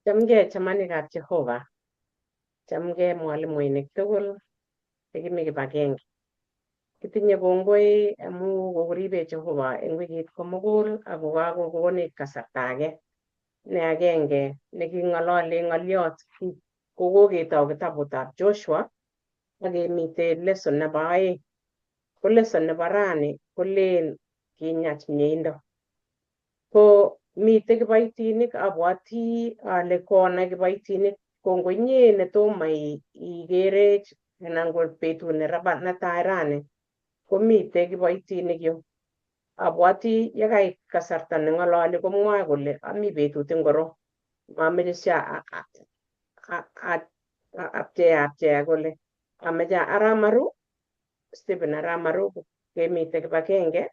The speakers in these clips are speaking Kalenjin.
Chamgei chamanikab Jehova, chamgei mwalimuinik tugul chekimi kibagenge. Kitinye kongoi amu kokoribech Jehova eng wikit komugul ako kakokonech kasarta age ne agenge neking'olole ng'oliot kokoketau kitabutab Joshua akemite lesson nebo oeng. Ko lesson nebo rani kolen kinyach miendo. Ko mitei kiboitinik abwoti ale konai kiboitinik kongoi inye netomo ikerech anan ko betut netai rani komitei kiboitinik yu. Abwoti yekait kasarta neng'ololi komwoe kole ami betut ngoro. Mameche apchea kole ameche aramaru Stephen aramaru kemite kibagenge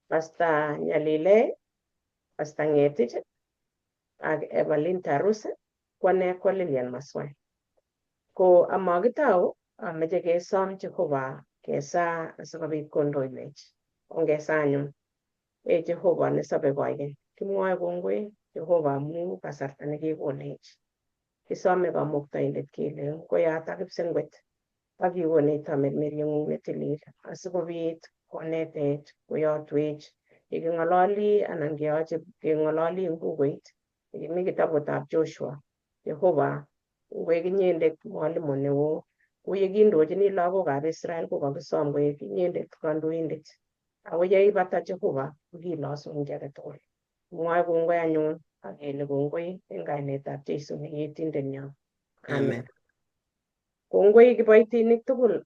Pastor Nyalile, Pastor Ng'etich ak Evelyn Tarus ko ane ko Lilian Maswai. Ko amakitau ameche kesom Jehova kesa asikobit kondoiwech. Ongesa anyun Jehova nesobe koigeny. Kimwoe kongoi Jehova amu kasarta nekekonech. Kisome Kamuktaindet kele koyata kipsengwet akikonech tamirmirieng'ung netilil asikobit konetech koyotwech yeking'ololi anan keyoche keng'ololi eng bukuit mi kitabutab Joshua. Jehova koek inyendet mwalimu neo kou yekindochini lagokab Israel kokakisom koek inyendet kandoindet. Ako yeibata Jehova kokilosun chi age tugul. Mwoe kongoi anyun akele kongoi eng kainetab Jeiso ne Yetindenyo. Amen. Kongoi kiboitinik tugul.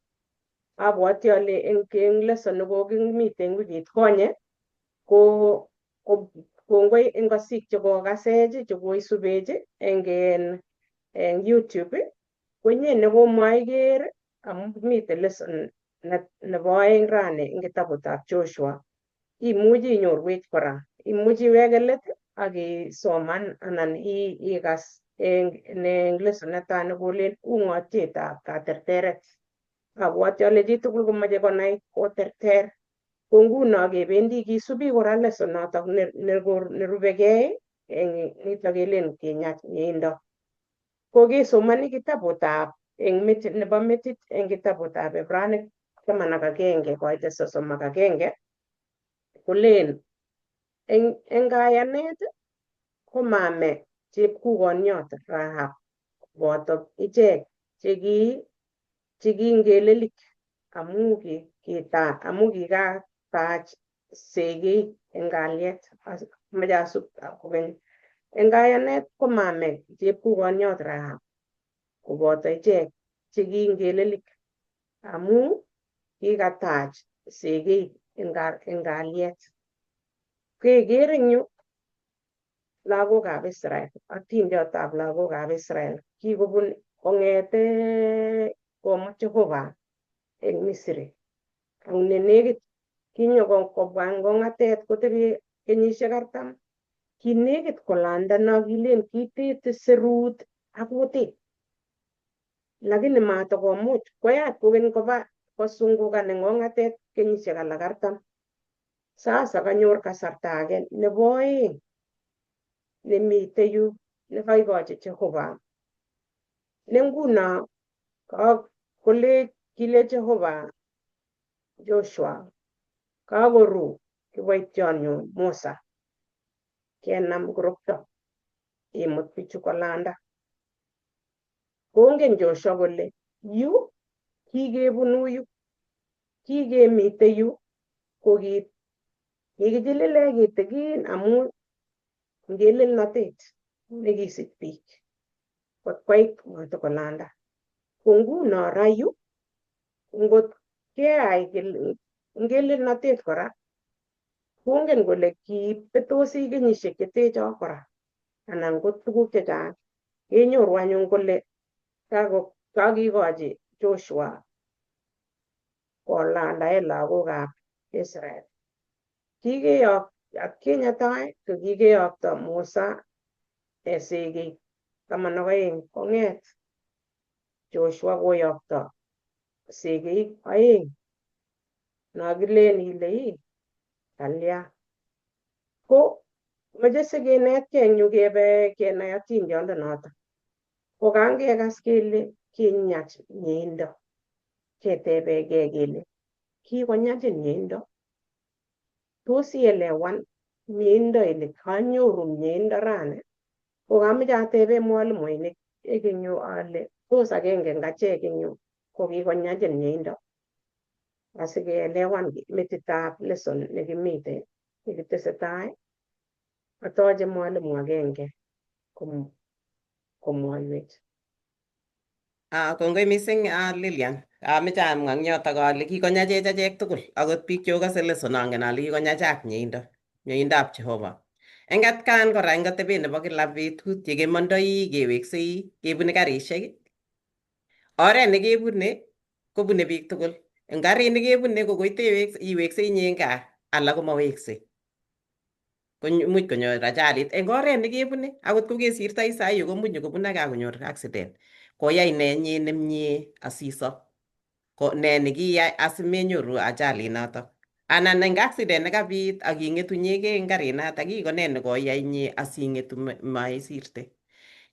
Abwoti ale eng lesson nekokimite eng wikit konye ko kongoi eng kosik chekokasech chekoisubech eng YouTube ko inye nekomwaiker amu mite lesson nebo oeng rani eng kitabutab Joshua. Imuchi inyorwech kora. Imuchi iweke let akisoman anan ikas eng lesson netai nekolen ung'otietab katerteret. Abwoti ale chitugul komeche konai koterter. Ko nguno kebendi kisubi kora lesson notok nerubekei eng nitok kelen kinyach miendo. Ko kesomani kitabutab nebo metit eng kitabutab Ebranik 11 koite 31 kolen eng kayanet komame chepkukoniot Rahab boto ichek chekingelelik amu kikatach segei eng kalyet. Meche asub kokeny. Eng kayanet komame chepkukoniot Rahab koboto ichek chekingelelik amu kikatach segei eng kalyet. Keker eng yu lagokab Israel, atindiotab lagokab Israel kikobun kong'ete komut Jehova eng Misri. Ak nenekit kinyokobwa eng kong'atet kotebi kenyisiek 40. Kinekit kolanda no kilen kitete serut ak kutit. Lakini matakomuch koyach kokeny koba kosungukan eng kong'atet kenyisiek alak 40. Sasa kanyor kasarta age nebo oeng nemite yu nekaikochi Jehova. Ne nguno kile Jehova Joshua kakoru kiboitionyu Musa kenam kirokto imut bichu kolanda. Kongen Joshua kole yu kikebunu yu, kikemite yu ko kikichilile kitikin amu ngelelnotet nekisich biik kot koit matokolanda. Ko nguno ra yu ngot keyai ngelelnotet kora kongen kole kibetosi kenyisiek chetecho kora anan ko tuguk chechang. Kenyoru anyun kole kakikochi Joshua kolandae lagokab Israel. Atkinye tai kokikeyokto Musa segei 12 kong'et Joshua koyokto segei 2 nakilen ile kalya. Ko Mache sikinetkei eng yu kebe kenai atindiondonoto. Kokangekas kele kinyach miendo, ketebegei kele kikonyachin miendo. Tos ielewan miendo ile kanyoru miendo rani? Kokamache atebe mwalimuinik eng yu ale tos agenge eng achek eng yu kokikonyachin miendo. Asikeelewan metitab lesson nekimite nekitesetai, atoche mwalimu agenge komwaiwech. Kongoi mising Lilian. Ameche amwa eng yotok ale kikonyachech achek tugul, akot biik chekokase lesson angen ale kikonyachak mieindoab Jehovah. Eng atkaan kora eng atebet nebo kila betut yekemondoi keweksei kebune karishek, oret nekebune kobune biik tugul. Eng karit nekebune ko koite iweksei inye gaa ala komaweksei. Imuch konyor ajalit eng oret nekebune, akot kokesirtoi saiyo komuch nyikobun age akonyor accident. Koyai nee inye nemie asisop? Ne nekiyai asimenyoru ajalit notok? Anan eng accident nekabit aking'etu inyegei eng karinatak ko ne nekoyai inye asing'etu maisirte?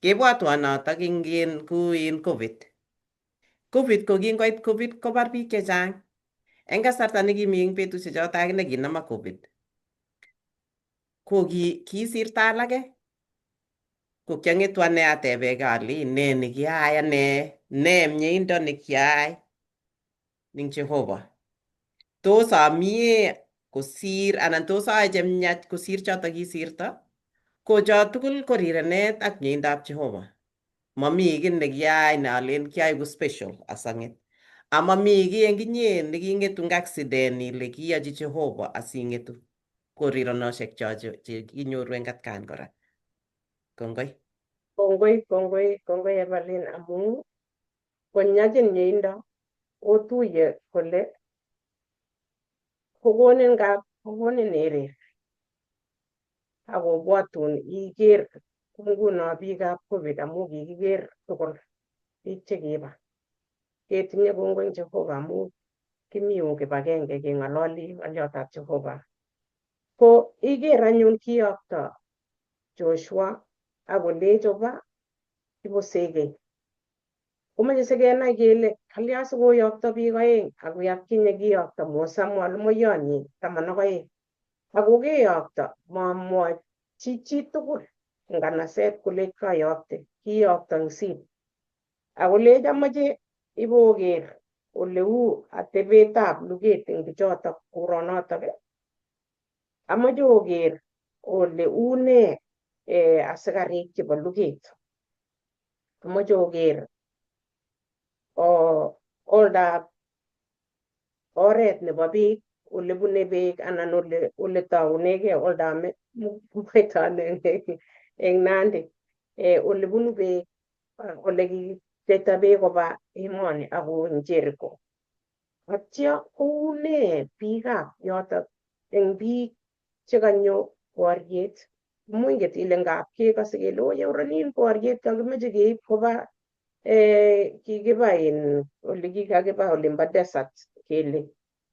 Kebwatwa notok ing COVID. COVID ko kingoit COVID kobar biik chechang. Eng kasarta nekimi eng betusiek chotok akine kinama COVID. Ko kisirto alake. Ko kiang'etu ane atebegei ale ne nekiayai ane, ne mieindo nekiayai ning Jehovah. Tos amie kosir anan tos aae chemiach kosir chotok kisirto? Ko cho tugul ko rirenet ak mieindoab Jehovah. Mami kiy nekiayai nealen kiaiku special asang'et. Amami kiy eng inye neking'etu eng accident ile kiyachi Jehovah asing'etu. Ko rirenosiek cho chekinyoru eng atkaan kora. Kongoi. Kongoi Evelyn amu konyachin mieindo otuye kole kokonin erer akobwatun iker nguno biikab COVID amu kikiker tugul biik chekiba. Ketinye kongoi eng Jehovah amu kimi yu kibagenge keng'ololi ng'oliotab Jehovah. Ko iker anyun kiyokto Joshua akolech oba ibosekei. Komache sikenai kele kalya sikoyokto biik oeng ako atkinye kiyokto Musa mwalimuiyonyi 12. Ako keyokto mamwochi chitugul eng nganaset kolech kayokte, kiyokto eng siri. Akolech amache iboker oleu atebetab luget eng bichotok kuronotok. Amache oker ole une asikarik chebo luget. Amache oker oldab oret nebo beek, ole bune beek anan ole taunegei oldab eng Nandi. Ole bunu beek, ole kipcheita beek koba emoni ako eng Jericho. Atyo koune biikab yotok eng biik chekanyo boriet. Muinget ile ngap kekase kele onyorunin boriet kakimache keib koba kikiba ole kikakiba olimbo desert kele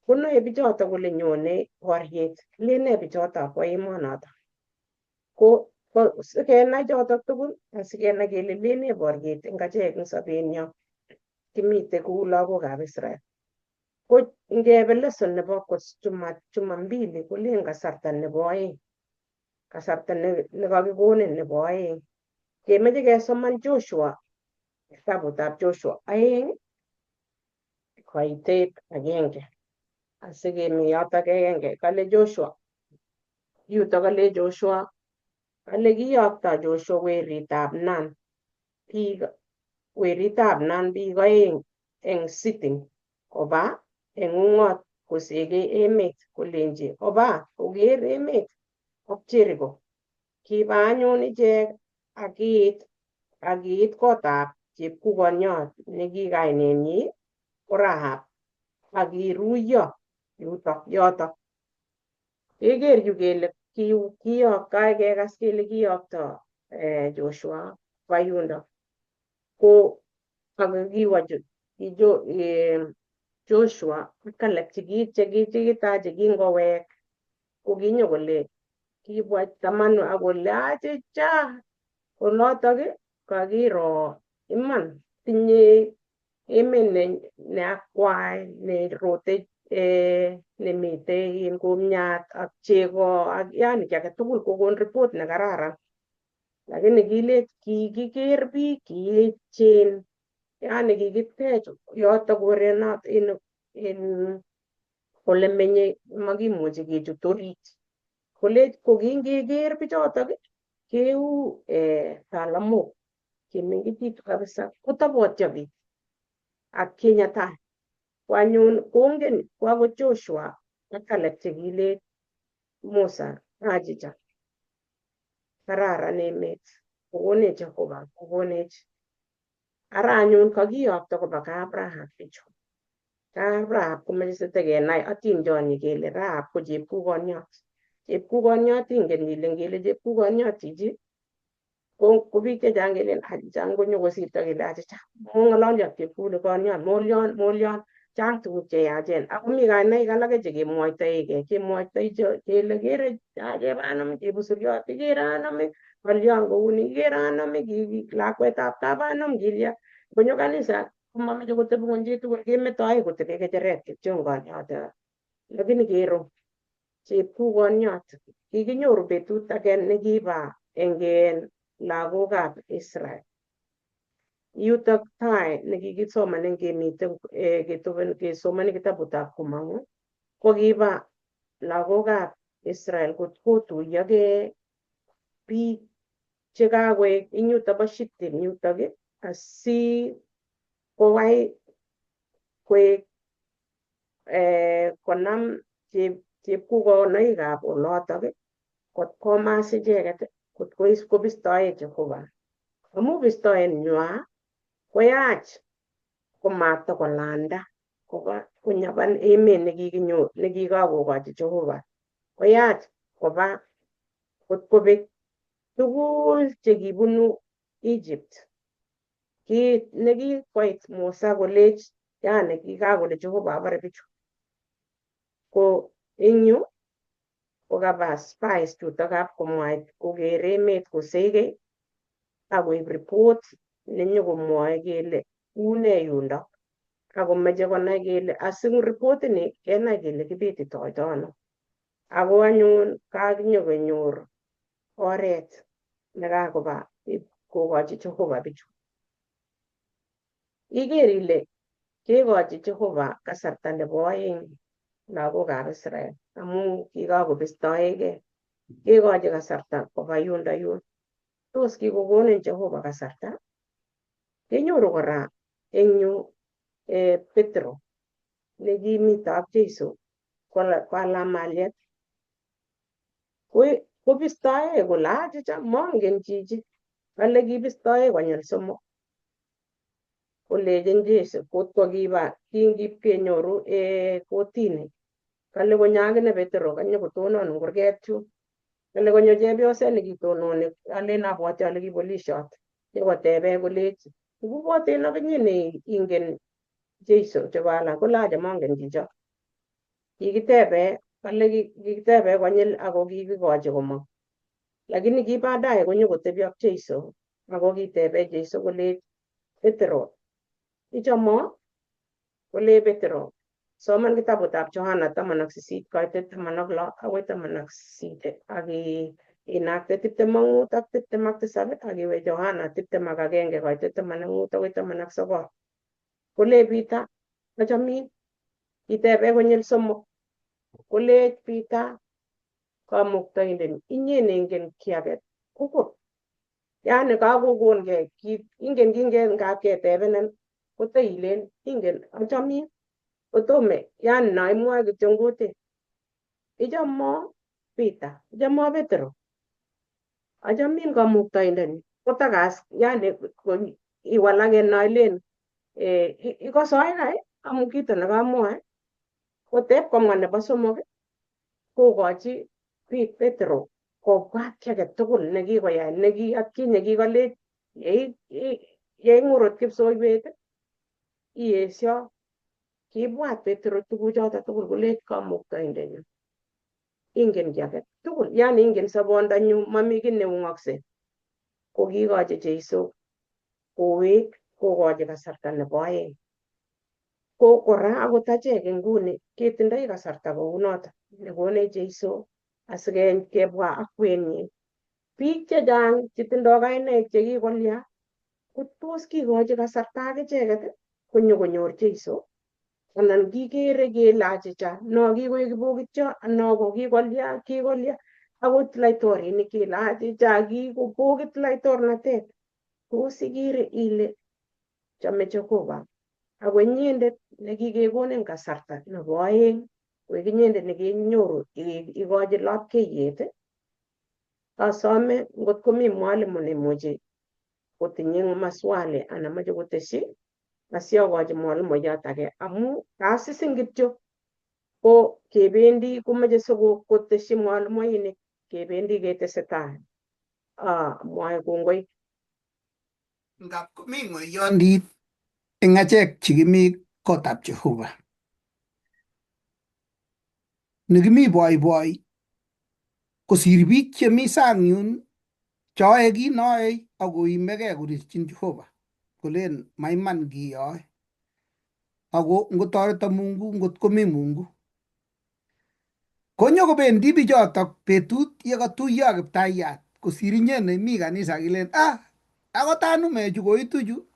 konoe bichotok kole nyone boriet. Lene bichotok bo emonotok. Ko sikenai chotok tugul asikenai kele lene boriet eng achek eng sobenyo kimite kou lagokab Israel. Ko ngebe lesson nebo Jumambili kolen kasarta nebo oeng. Kasarta nekakikonin nebo oeng. Kemeche kesoman Joshua, kitabutab Joshua 2 koitet 1. Asikemi yotok 1. Kale Joshua, yutok kale Joshua, kale kiyokto Joshua weritab Nun biik 2 eng sitting koba eng ung'ot kosekei emet kolenji oba oker emet ab Jericho. Kiba anyun ichek akiit kotab chepkukonyot neki kainenyi ko Rahab akiruiyo yotok. Keker yu kele kekas kele kiyokto Joshua koba yundo. Ko kakikiwo Joshua ak alak chekitache kingowek ko kinyokole kibwa tamanu akole achicha olotok kakiro iman tinye emet ne akwai nerote nemite in kumyat ak chego ak yani ki age tugul kokon report ne kararan. Lakini kikiker biik kiechen yani kikitech yotok korenot in ole menye makimuchi kechut orit. Kolech kokingeker bichotok keu talamok chemengechitu kabisa kotobotio biik ak Kenya tai. Kwanyun kongen ko akot Joshua ak Caleb chekilech Musa achicha kararan emet kokonech Jehovah kokonech ara anyun kakiyokto koba kap Rahab bichu. Kap Rahab komeche sitakenai atindioni kele Rahab ko chepkukoniot. Chepkukoniot ingen ile ngele chepkukoniot chichi ko biik chechang kelen achicha ngonyokosirto kele achicha mong'ololyo ak chepkukoniot molyon chang tuguk cheyachen ako mi kainaik alake chekemwoitoigei kemwoitoi kele kere kebe anome chebusuriot kikere anome ng'olyon kouni kikere anome lakwetab kabanom kilya ngonyo kanisa komameche kotebi ng'ony chitugul kemetoi kotebi kecheret kityongoniot lakini kero chepkukoniot kikinyoru betut age nekiba eng lagokab Israel yutok tai nekikisomanen kemite kesomani kitabutab Komong'u kokiba lagokab Israel kotuyogei biik chekakoek ing yutok bo Shittim yutok asi kowai koek konam chepkukonoikab olotok kot komas icheket kot kobistoe Jehovah amu bistoet nywa koyach komatokolanda koba konyaban emet nekikakokochi Jehovah koyach koba kotkobek tugul chekibunu Egypt kiit nekikoit Musa kolech yani kikakole Jehovah abare bichu ko eng yu kokaba spies chutok komwait koker emet koseigei akoib report nenyokomwoe kele une yundo akomeche konai kele asing reportini kenai kele kibetitoito ano ako anyun kakinyokonyor oret nekakoba kokochi Jehovah bichu iker ile kekochi Jehovah kasarta nebo oeng lagokab Israel amu kikakobistoegei kekochi kasarta koba yundo yun tos kikokonin Jehovah kasarta kenyoru kora eng yu Petro nekimito ak Jeiso koalam malyet kobistoe kole achicha mongen chichi kale kibistoe konyil somok kolechin Jeiso kotkokiba kingipkenyoru kotini kale konyo akine Petro kanyokotonon eng kurget yun kale konyo chepyoset nekitononi alen abwoti ale ki polisiot nyokotebe kolechi ibwoten akinye neingen Jeiso chekoalam kole acha mongen chicho kikitebe kale kikitebe konyil ako kikikochi komong lakini ki baadaye konyokotebi ak Jeiso ako kitebe Jeiso kolech Petro ichomo kole Petro soman kitabutab Johana 18 koitet 16 akoi 18 ak inakte 25 ak 27 akiwe Johana 21 koitet 15 akoi 19 kole Peter achamin kitebe konyil somok kolech Peter kamuktoindet inye neingen kiy age tugul yani kakokongei ingen ngap ketebenin koteilen ingen achamin kotome yani naimwoe kityo eng kutit ichomo Peter ichomo Petro achamin kamuktoindet kotakas yani iwalake nailen ikose aikai amu kito nekamwoe kotep komwa nebo somok kokochi Petro kobwat kiy age tugul nekikoyai atkinye kikolech yeing'urut kipsoiwet iesio kibwat Petro tuguchoto tugul kolech kamuktoindenyu ingen kiy age tugul, yani ingen sobondanyu mami kiy neung'akse. Ko kikochi Jeiso kowek kokochi kasarta nebo oeng. Ko kora akot achek nguni ketindoi kasarta kounoto nekonech Jeiso asikebwa ak kwenyi. Biik chechang chetindoi kainaik chekikolya ko tos kikochi kasarta ak icheket konyokonyor Jeiso, anan kikere kele achicha no kikoek kibokityo, no ko kikolya akot laitorinik kele achicha kikobokit laitornatet. Tos ikere ile chome Jehova ako inyendet nekikekonin kasarta nebo oeng, koek inyendet nekenyoru ikochi lapkeiyet. Asome ngot komi mwalimu nemuchi kotinye maswali anan moche koteshi asiokochi mwalimuiyot age, amu kasisin kityo ko kebendi komoche sikoteshi mwalimuinik kebendi ketesetai. Mwae kongoi. Ngap komi ng'oyondit eng achek chekimi kotab Jehova nekimi boiboi kosir biik chemi sang yun choe kit noe akoimegei korirchin Jehova kolen maiman kiyoe, ako ngotoreto Mungu ngot komi Mungu konyokobendi bichotok betut yekatuiyo Kiptaiyat kosir inye nemi kanisa kilen akot anumechu koitu chu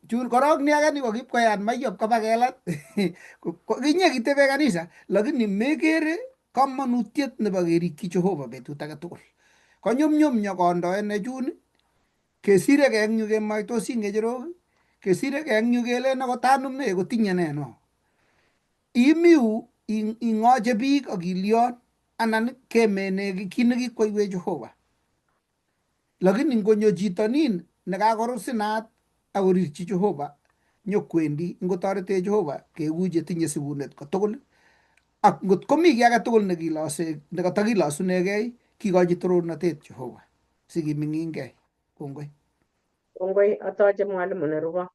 chun korok ni age ni kokipkoyat maiyop koba kelat kinye kitebe kanisa lakini mekere kamanutiet nebo kerikyi Jehova betut age tugul. Konyumnyum nyokondoe nechun kesireke eng yu kemoitosi ng'echerok, kesireke eng yu kelen akot anume kotinye ne no. Imiu ing'oche biik akilion anan kemene kit nekikwoiwech Jehova. Lakini ngonyo chito nin nekakorusinat akorirchi Jehova nyokwendi ngotoretech Jehova keku chetinye sibunet kotugul, ak ngot komi kiy age tugul nekatakilosunegei kikochi torornatet Jehova sikiming'ingei. Kongoi. Kongoi, atoche mwalimu nerubo.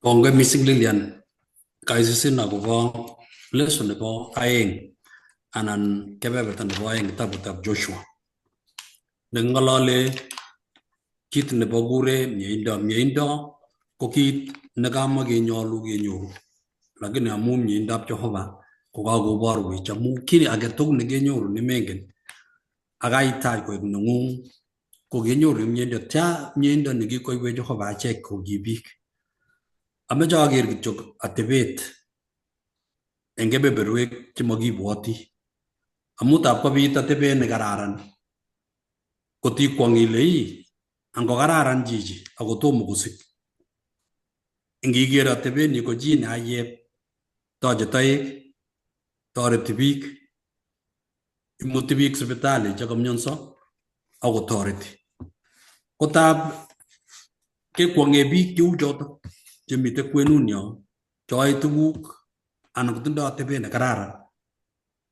Kongoi missing Lilian, kaisisin akobo lesson nebo aeng anan kebeberta nebo aeng kitabutab Joshua neking'olole kit nebo kure mieindo. Mieindo ko kit nekamakenyolu kenyoru, lakini amu mieindab Jehova kokakoborwech amu kit age tugul nekenyoru nemengen akaitach koek neng'ung ko kenyoru mieindo. Tia mieindo nekikoiwech Jehova achek ko ki biik. Ameche aker kityo atebet eng kebeberwek chemakibwoti, amu tab kobit atebet nekararan kotikwong ile angokararan chichi akotomo kosik. Ngiker atebet ni ko chi ne ayeb, toche toek, toreti biik, imuti biik sipitali chekamionso akotoreti. Kotab kekwong'e biik cheu chotok chemite kwenunyo choe tuguk anan kotindoi atebet nekararan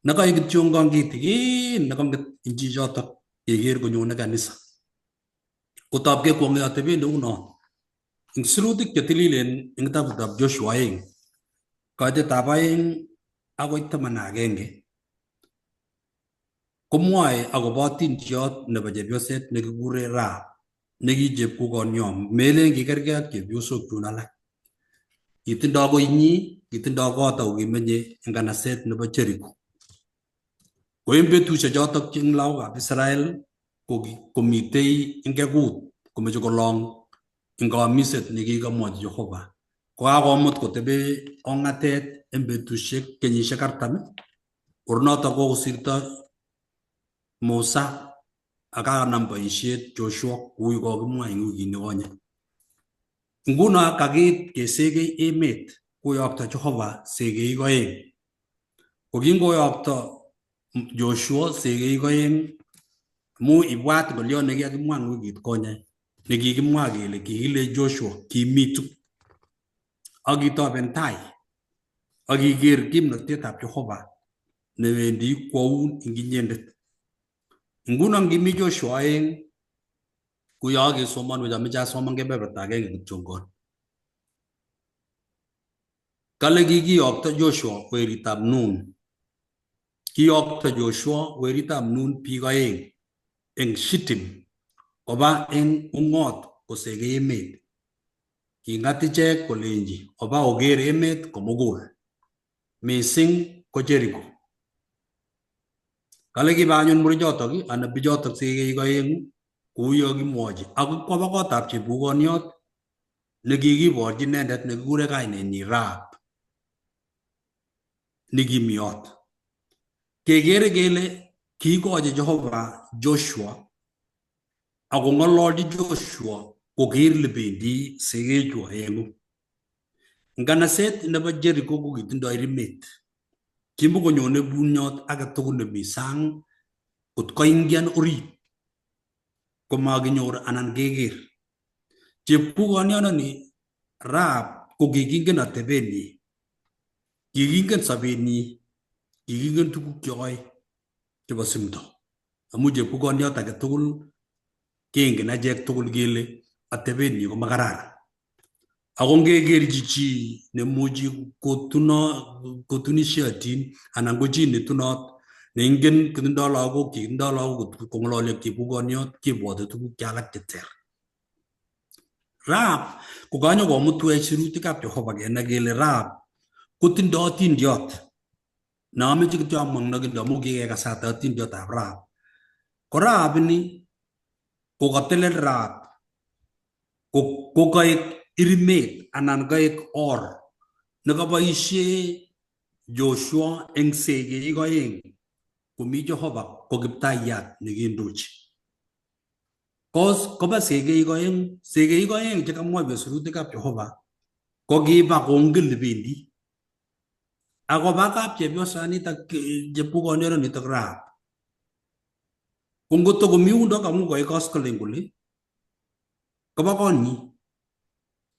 nekaek kityongon kitikin nekang'et eng chichotok keker konyone kanisa. Kotab kekwong'e atebet neuno eng sirutik chetililen eng kitabutab Joshua 2 kaitetab 2 akoi 11 komwoe akobo atindiot nebo chepyoset nekikure Rahab neki chepkukonyo, melen kikergei ak chepyosok chun alak. Kitindoi koinyi, kitindoi kot ako kimenye eng kanaset nebo Jericho. Ko eng betusiek chotok eng lagokab Israel komitei eng kekut komeche kolong eng kamiset nekikamwochi Jehova. Kokakomut kotebe ong'atet eng betusiek kenyisiek 40. Ornotok kokosirto Musa akanam boisiet Joshua kou kokimwa eng wikit nikonye. Nguno kakiit kesegei emet koyokto Jehova segeik 2. Kokingoyokto Joshua segeik 2 amu ibwat ngoliot nekikakimwa eng wikit konye nekikimwa kele kikile Joshua kimitu akitoben tai akiker kimnotetab Jehova newendi kwoun eng inyendet. Nguno ngimi Joshua 2 kuyo kesomanwech ameche asoman kebeberta agenge kityongon. Kale kikiyokto Joshua weritab Nun kiyokto Joshua weritab Nun biik oeng eng Shittim koba eng ung'ot kosegei emet. Kingat ichek kolenji oba oker emet komugul, mising ko Jericho. Kale kiba anyun murichotok anan bichotok segei oeng kouyo kimwochi, ako koba kotab chepkukoniot nekikiborchi inendet nekikure kainenyi Rahab nekimiot. Kekere kele kiikochi Jehova Joshua ako ng'ololchi Joshua koker lebendi segeichu oeng'u. Nganaset nebo Jericho ko kitindoi rimet. Kimukonyone bunyot age tugul nemi sang kot koingian orit komakinyor anan keker. Chepkukoniononi Rahab ko kikingen atebenyi, kikingen sobenyi, kikingen tuguk cheyoe chebo simto. Amu chepkukoniot age tugul kengen achek tugul kele atebenyi ko makararan. Ako ngekerchi chi nemuchi kotunishotin anan ko chi netunot neingen kitindoi lagok kong'ololi ak chepkukoniot kebwote tuguk alak cheter. Rahab kokanyokomutwech sirutikab Jehova kenai kele Rahab kotindoi atindiot nameche kityo amwong'nokinde amu kikekasate atindiotab Rahab. Ko Rahab ini kokatelel Rahab ko kaek irimet anan kaek or nekaboisie Joshua eng segeik oeng komi Jehova ko Kiptaiyat nekindochi. Koba segeik oeng chekamwoiwech sirutikab Jehova kokiba kongen lebendi akoba kap chepyosanitak chepkukonionitok Rahab. Ko ngotokomi yundok amu koek koskolen kole koba konyi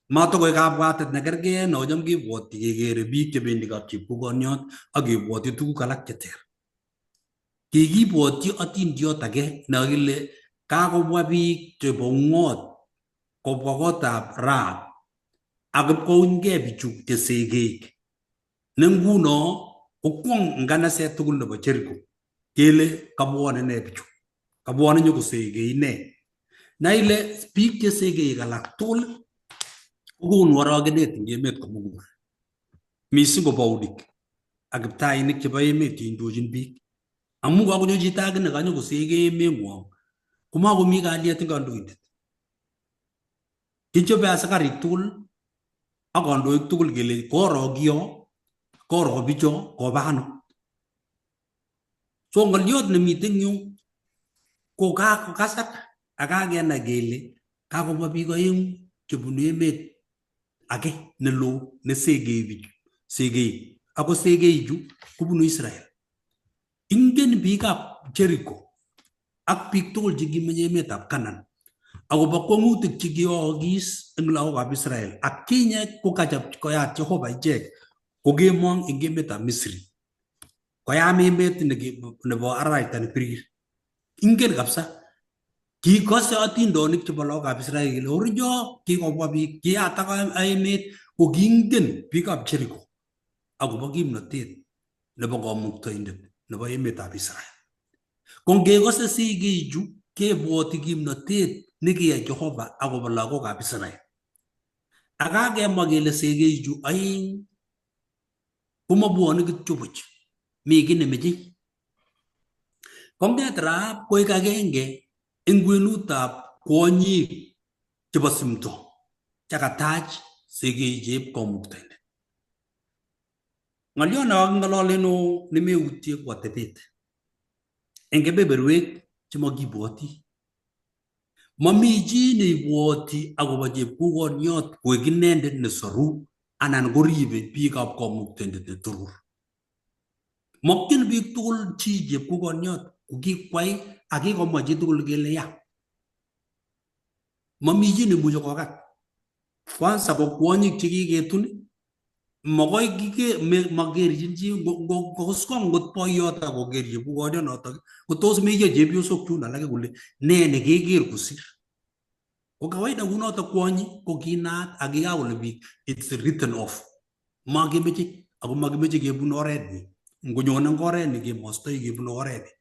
matokoi kabwatet nekergei nocham kebwoti kekere biik chebendi kap chepkukoniot ak kebwoti tuguk alak cheter. Kikibwotyi atindiot age nakile kakobwa biik chebo ung'ot kobwa kotab Rahab ak ipkounygei bichu chesegeik ne nguno kokwong nganaset tugul nebo Jericho kele kabwone ne bichu, kabwone nyokosegei ne. Na ile biik chesegeik alak tugul kokonu orogenet eng emet komugul, mising ko baudik ak kiptainik chebo emet cheindochin biik. Amu kakonyo chito age nekanyokosegei emeng'wong komakomi kalyet eng kandoindet. Kichobe asikarik tugul ak kandoik tugul kele koro kio, koro bicho koba ano. So ng'oliot nemite eng yu ko kakokasak ak kakenai kele kakobwa biik oeng'u chebunu emet age neloo nesegei bichu segei. Ako segeichu kobunu Israel. Ingen biikab Jericho ak biik tugul chekimenye emetab Canaan akobo kwong'utik chekiyookis eng lagokab Israel ak kinye kokachop koyat Jehova ichek kokemong eng emetab Misri koyam emet nebo araraita nebirir. Ingen kabisa kikose atindonik chebo lagokab Israel kele orinyo kikobwa biik kiyatak emet ko kiingen biikab Jericho akobo kimnotet nebo kamuktoindet nebo emetab Israel. Ko ngekose segeichu kebwoti kimnotet nekiyai Jehova akobo lagokab Israel. Ak kakemwa kele segeichu oeng komabwone kityo buch, mi kiy nemeche. Konget Rahab koek agenge eng kwenutab kwonyik chebo simto chakatach segei chep kamuktoindet. Ng'oliot nekaking'ololen nemeutie ko atebet eng kebeberwek chemakibwoti. Mami chi neibwoti akobo chepkukoniot koek inendet nesoru anan koribe biikab kamuktoindet neturur. Mokyin biik tugul chi chepkukoniot kokikwai ak kikomwa chi tugul kele ya. Mami chi nemuchi kokat. Kwanza ko kwonyik chekiketun makoi makerchin chi ngoskong ngot boiyot akoker chepkukonionotok kotos meiyo chepyosok chun alake kole ne nekeker kosir. Ko kawaida kunotok kwonyi ko kinaat ak kikakole biik it's written off. Makemeche ako makimeche kebun oret ni. ngonyon eng oret ni kemostoi kebunu oret ni.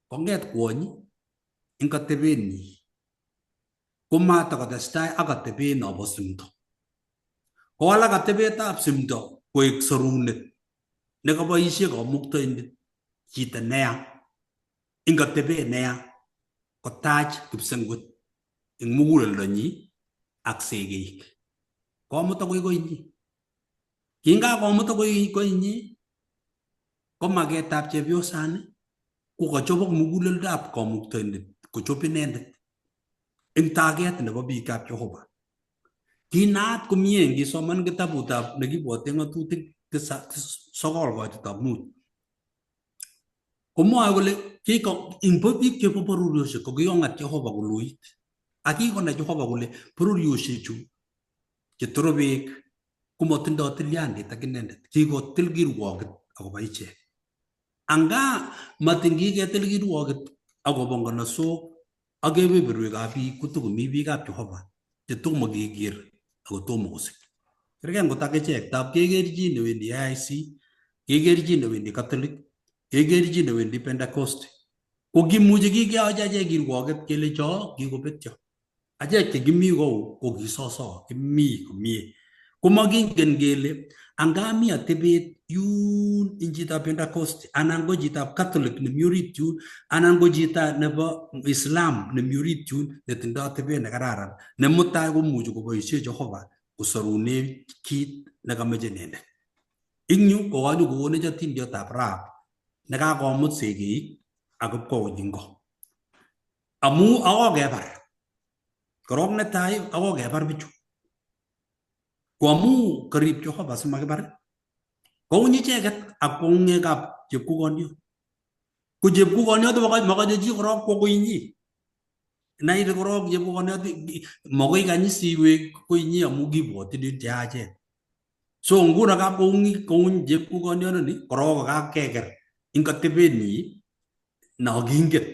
Konget kwonyi eng atebenyi komatakotestai ak atebet nobo simdo. Kowalak atebetab simdo koek sorunet nekaboisie kamuktoindet chito neya eng atebet neya kotach kipsengwet eng muguleldonyi ak segeik. Komut akoi koinyi. Kingakomut akoi koinyi ko magetab chepyosani ko kachobok muguleldab kamuktoindet kochob inendet eng taget nebo biikab Jehova. Kinaat komie ngisoman kitabutab nekibwote ng'atutik 9:5 komwoe kole ing biik chebo bororiosiek ko kikong'at Jehova koloit ak kikonai Jehova kole bororiosiechu chetorobek komotindoi tilyandit ak inendet, kikotil kirwokit akobo ichek. Anga matin kiketil kirwokit akobo nganasok ak kebeberwekab biik kotokomi biikab Jehova chetomo keker ako tomo kosik. Kergei ngot akichek tab keker chi newendi AIC, keker chi newendi Catholic, keker chi newendi Pentecost, ko kimuchi kikeyochi achek kirwoket kele cho kikobetyo. Achek chekimi kou ko kisoso, kimi komie. Komakingen kele angami atebet yun ing chitab Pentecost anan ko chitab Catholic nemi orit yun anan ko chito nebo Islam nemi orit yun netindoi atebet nekararan nemutai komuchi koboisie Jehova kosorune kit nekamache inendet. Ing yu kokanyo kokonech atindiotab Rahab nekakomut segeik ak ipkowo ingo. Amu akokebar. Korok netai akokebar bichu. Ko amu karib Jehova simakibar. Kounyi icheket ak kong'ekab chepkukoniot. Ko chepkukoniot makache chi korok kwo koinyi. Naile korok chepkukoniot makoi kanyi siwek koinyi amu kibwotinin cheyachen. So nguno kap kouny chepkukoniot korok kokakeker ing atebenyi no kingen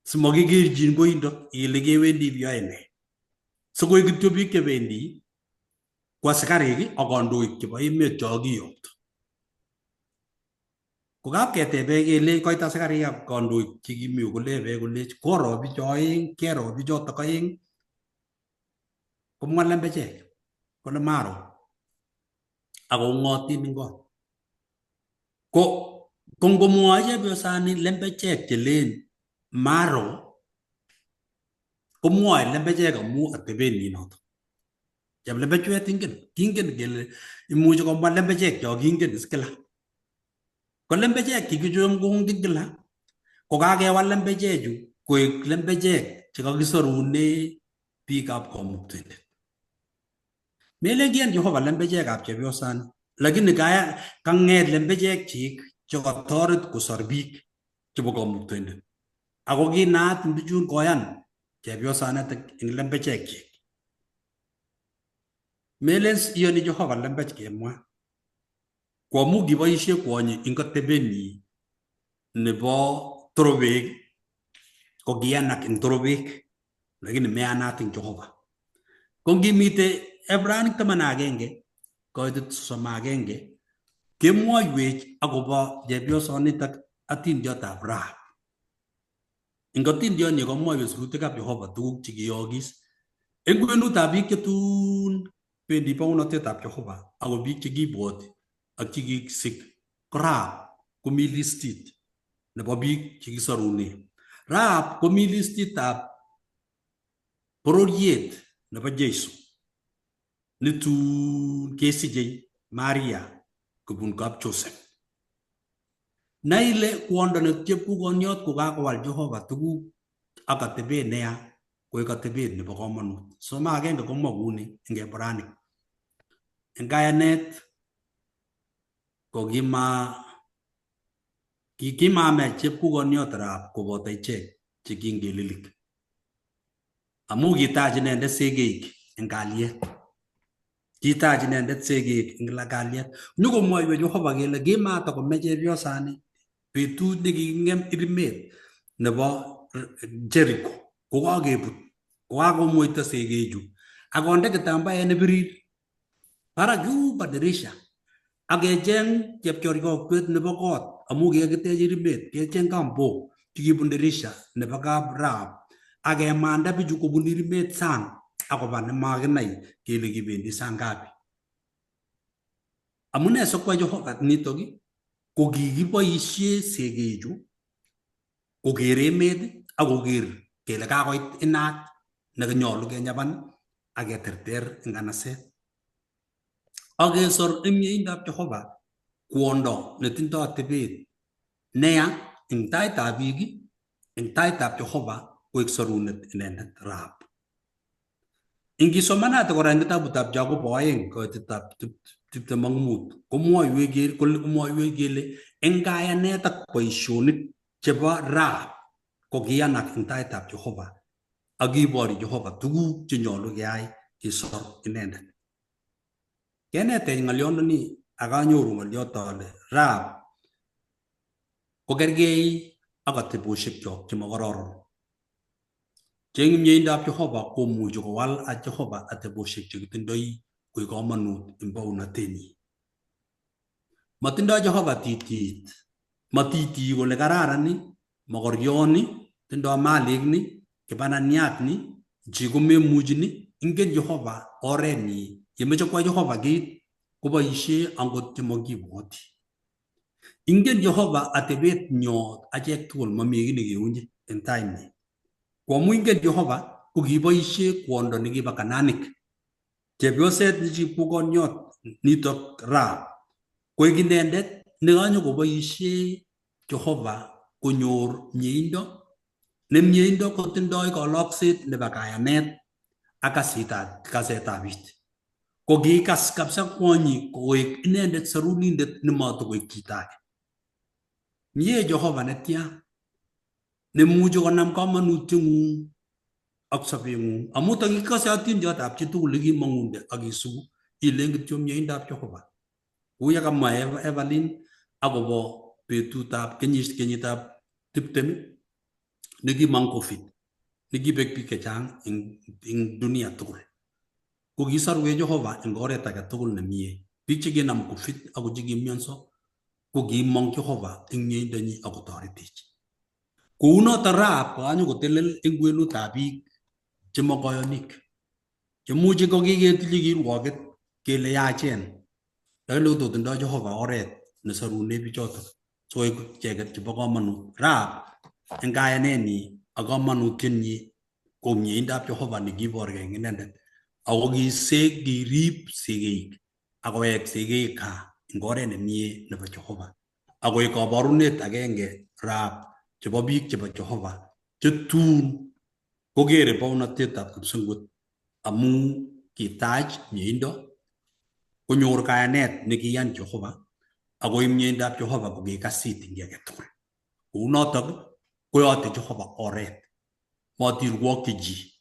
simakikerchin koindo ile kewendi biyoe ne. Sikoi kityo biik chebendi ko asikarik ak kandoik chebo emet cho kiyokto. Kokapketebe kele koit asikarik ak kandoik chekimi kolebe kolech koro bicho aeng, kero bichotok aeng, komwa lembechek kole maro akong'otin ing kot. Ko ngomwoe chepyosani lembechek chelen maro komwoe lembechek amu atebenyi notok. Cheplembechwet kingen kele imuchi komwa lembechek cho kingen is kila. Ko lembechek chekichom kong'en kila kokakewal lembechechu koek lembechek chekakisorune biikab kamuktoindet. Melen kiyan Jehova lembechekab chepyosani, lakini kang'et lembechek chik chekatoret kosor biik chebo kamuktoindet. Ako kinaat bichun koyan chepyosanatak eng lembechek chik. Melen iyoni Jehova lembech kemwa. Ko amu kiboisie kwonyi ing atebenyi nebo torobek ko kiyanak ing torobek lakini meyanat ing Jehova. Ko ngimite Ebrainik 11 koitit 31 kemwoiwech akobo chepyosanitak atindiotab Rahab. Ing atindioni komwoiwech sirutikab Jehova tuguk chekiyokis eng kwenutab biik chetun bendi baunatetab Jehova ako biik chekibwoti ak chekikisik ko Rahab komi listit nebo biik chekisorune. Rahab komi listitab bororiet nebo Jeiso netun kesiche Maria kobun kap Joseph. Naile kwondo ne chepkukoniot kokakowal Jehova tuguk ak atebet neya koek atebet nebo komonut. Soma agenge komwa kuni eng Ebrainik. Eng kayanet ko kimame chepkukoniot Rahab koboto ichek chekingelilik. Amu kitach inendet segeik eng kalyet. Kitach inendet segeik eng kalyet. Nyokomwoiwech Jehova kele kimatokome chepyosani betut nekiking'em irimet nebo Jericho kokakebut kokakomoito segeichu akonde kitambaet nebirir barak yuu badirisha ak kecheng chepchorkokwet nebo kot amu kikakitech irimet, kecheng kambok chikibun dirisha nebo kap Rahab ak kemanda bichu kobun irimet sang akoba nemakinai kele kibendi sang ngapi. Amune sikwai Jehova nitok ko kikiboisie segechu koker emet ak koker kele kakoit inat nenyolu kenyapan ak keterter eng nganaset. Ak kesor eng miendab Jehova kwondo netindoi atebet neya eng taitab biik, eng taitab Jehova koek sorunet inendet Rahab. Ingisomanate kora eng kitabutab Jakobo 2 koitetab 25 komwoiwech kele eng kayanet ak boisionik chebo Rahab ko kiyanak eng taitab Jehova ak kibori Jehova tuguk chenyolu keyai kesor inendet. Kenetech ng'olyondoni ak anyoru ng'olyot ale Rahab ko kergei ak atebosiekyok chemakororon. Cheng miendab Jehova komuchi kowal Jehova atebosiek chekitindoi koek komonut eng bounatenyi. Matindoi Jehova titiit, matitii kole kararan ni, mokorioni, tindoi malik ni, kibananiat ni, chi komemuchi ni. Ingen Jehova orenyi. Yemeche kwai Jehova kit koboisie angot chemakibwoti. Ingen Jehova atebet nyo achek tugul mami kiy nekeunye eng tainyi. Kwamu ingen Jehova ko kiboisie kwondo nekibo Kananik. Chepyoset ne chepkokonyot nitok Rahab koek inendet nekanyo koboisie Jehova konyor mieindo, ne mieindo kotindoi kalokset nebo kayanet ak kasetab it. Ko kikas kabisa kwonyi koek inendet sorunindet nematokoek chito age. Mie Jehova netya nemuchi konam kamanutieng'ung ak sobeng'ung amu takikase atindotab chitugul nekimang'unde ak isubu ilen kityo miendab Jehova. Kou ye kamwa Evelyn akobo betutab kenyitab 20 nekimong COVID nekibek biik chechang eng dunia tugul. Ko kisorwech Jehova eng oret age tugul nemie. Biik chekinam COVID ako chekimionso ko kimong Jehova eng miendonyi akotoretech. Kou noto Rahab kokanyo kotelel eng kwenutab biik chemokoyonik chemuchi ko kiketilchi kirwoket kele yachen, lakini kototindoi Jehova oret nesorune bichotok sikoek icheket chebo komonut. Rahab eng kayanenyi ak komonutienyi ko miendab Jehova nekiborgei eng inendet ako kirib segeik akowek segeik gaa eng oret nemie nebo Jehova akoek kaborunet agenge Rahab chebo biik chebo Jehova chetun kokere bounatetab kipsengwet amu kitach mieindo konyor kayanet nekiyan Jehova akoib miendab Jehova kokikas it eng age tugul. Kou notok koyote Jehova oret, matirwokyi chi.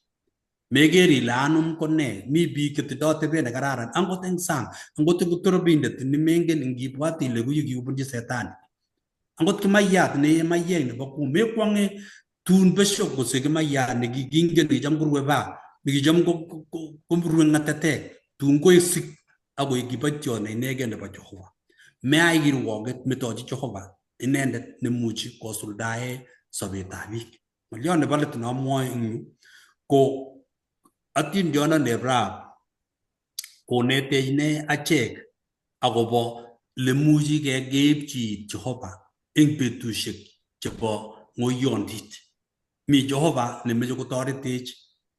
Meker ile anum ko ne, mi biik chetindoi atebet nekararan angot eng sang, angot eng torobindet nemengen ngibwat ile kuye kikobunji setani. Angot kimaiyat ne mayek nebo kum mekwonge tun besho kose kimaiyat nekikingen kicham kurwe ba, nekicham kurwe ng'atatek, tun koesik akoek kiboition ne inegen nebo Jehova. Meai kirwoket metochi Jehova inendet nemuchi kosuldae sobetab biik. Ng'olyot nebo let namwoe eng yu ko atindionde Rahab konetech ne achek akobo lemuchi keipchi Jehova eng betusiek chebo ng'oiyondit. Mi Jehova nemeche kotoretech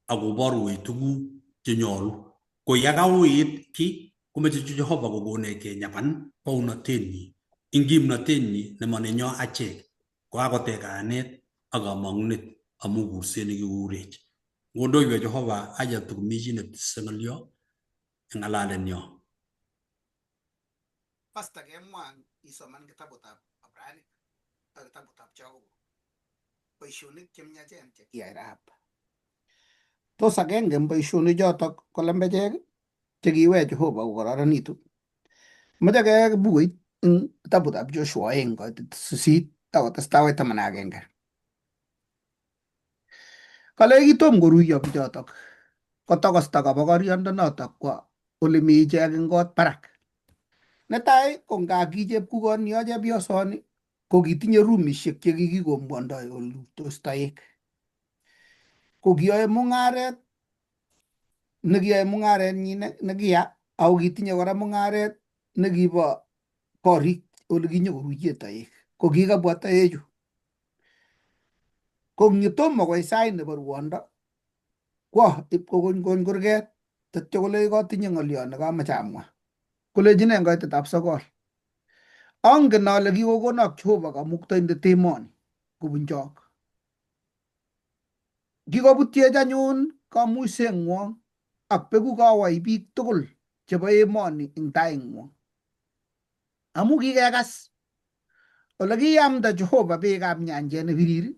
akoborwech tuguk chenyolu. Ko yakauit ki komeche Jehova kokonech kenyapan bounatenyi eng kimnotenyi nemanenyo achek kokakotech kayanet ak kamang'unet amu kurset nekikurech. Kondoiwech Jehova acha tukomi chi netese ng'olyo eng ng'alalenyo. Pastor kemwa isoman kitabutab Abraham ak kitabutab Jakobo. Boisionik chemyachen chekiyai Rahab. Tos agenge eng boisionik chotok ko lembechek chekiwech Jehova kokororonitu. Moche keyai bukuit eng kitabutab Joshua 2:8 akotestai 11. Kale kitom koruiyo bichotok kotokosta kabokoriondonotok kwa ole mi ichek eng kot barak. Netai ko ngaki chepkukoniyo chepyosoni ko kitinye rumishek che kikikombwondoi olutos toek. Ko kiyoe mung'aret nekiyoe mung'aretnyi nekiya, ako kitinye kora mung'aret nekibo korik ole kinyokoruiye toek. Ko kikabwa toechu. Ko ngetomo koit sait nebo ruondo, kwo ipkokony kurget tatyo kole katinye ng'oliot nekamache amwa. Kolechi ne koitetab sokol. Angen ale kikokonok Jehova kamuktoindet emoni kobun chok. Kikobutyech anyun kamuiseng'wong ak beku kawai biik tugul chebo emoni eng taing'wong. Amu kikekas ole kiyamda Jehova beekab nyanjet nebirir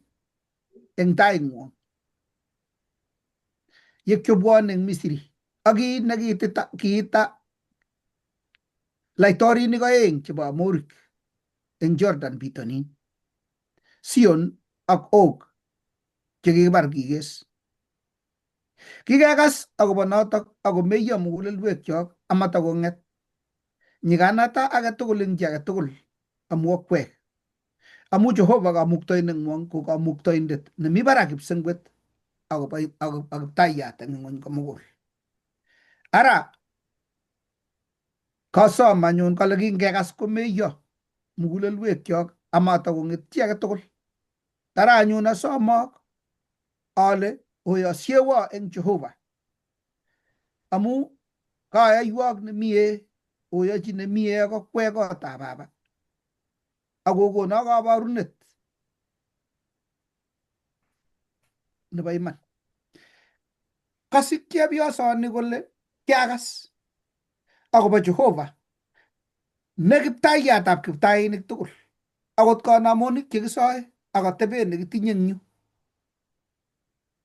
eng taing'wong yekyobwone eng Misri, ak kiit nekiita laitorinik oeng chebo Amorik eng Jordan bitonin, Sion ak Og chekikibar kikes. Kikekas akobo notok akomeiyo mugulelwekyok amatakong'et nyikanata age tugul eng chi age tugul amu okwek. Amu Jehova kamuktoindeng'wong ko kamuktoindet nemi barak kipsengwet ak kiptaiyat eng ng'ony komugul. Ara kasom anyun kale kingekas komeiyo mugulelwekyok amatakong'et chi age tugul. Ara anyun asomok ale oyosiewo eng Jehova amu kayoywok nemie, oyochi nemie ak okwek kotab baba ak kokono kabarunet nebo iman. Kasik chepyosoni kole kiakas akobo Jehova ne kiptaiyatab kiptainik tugul, akot kanamonik chekisoe ak atebet nekitinye eng yu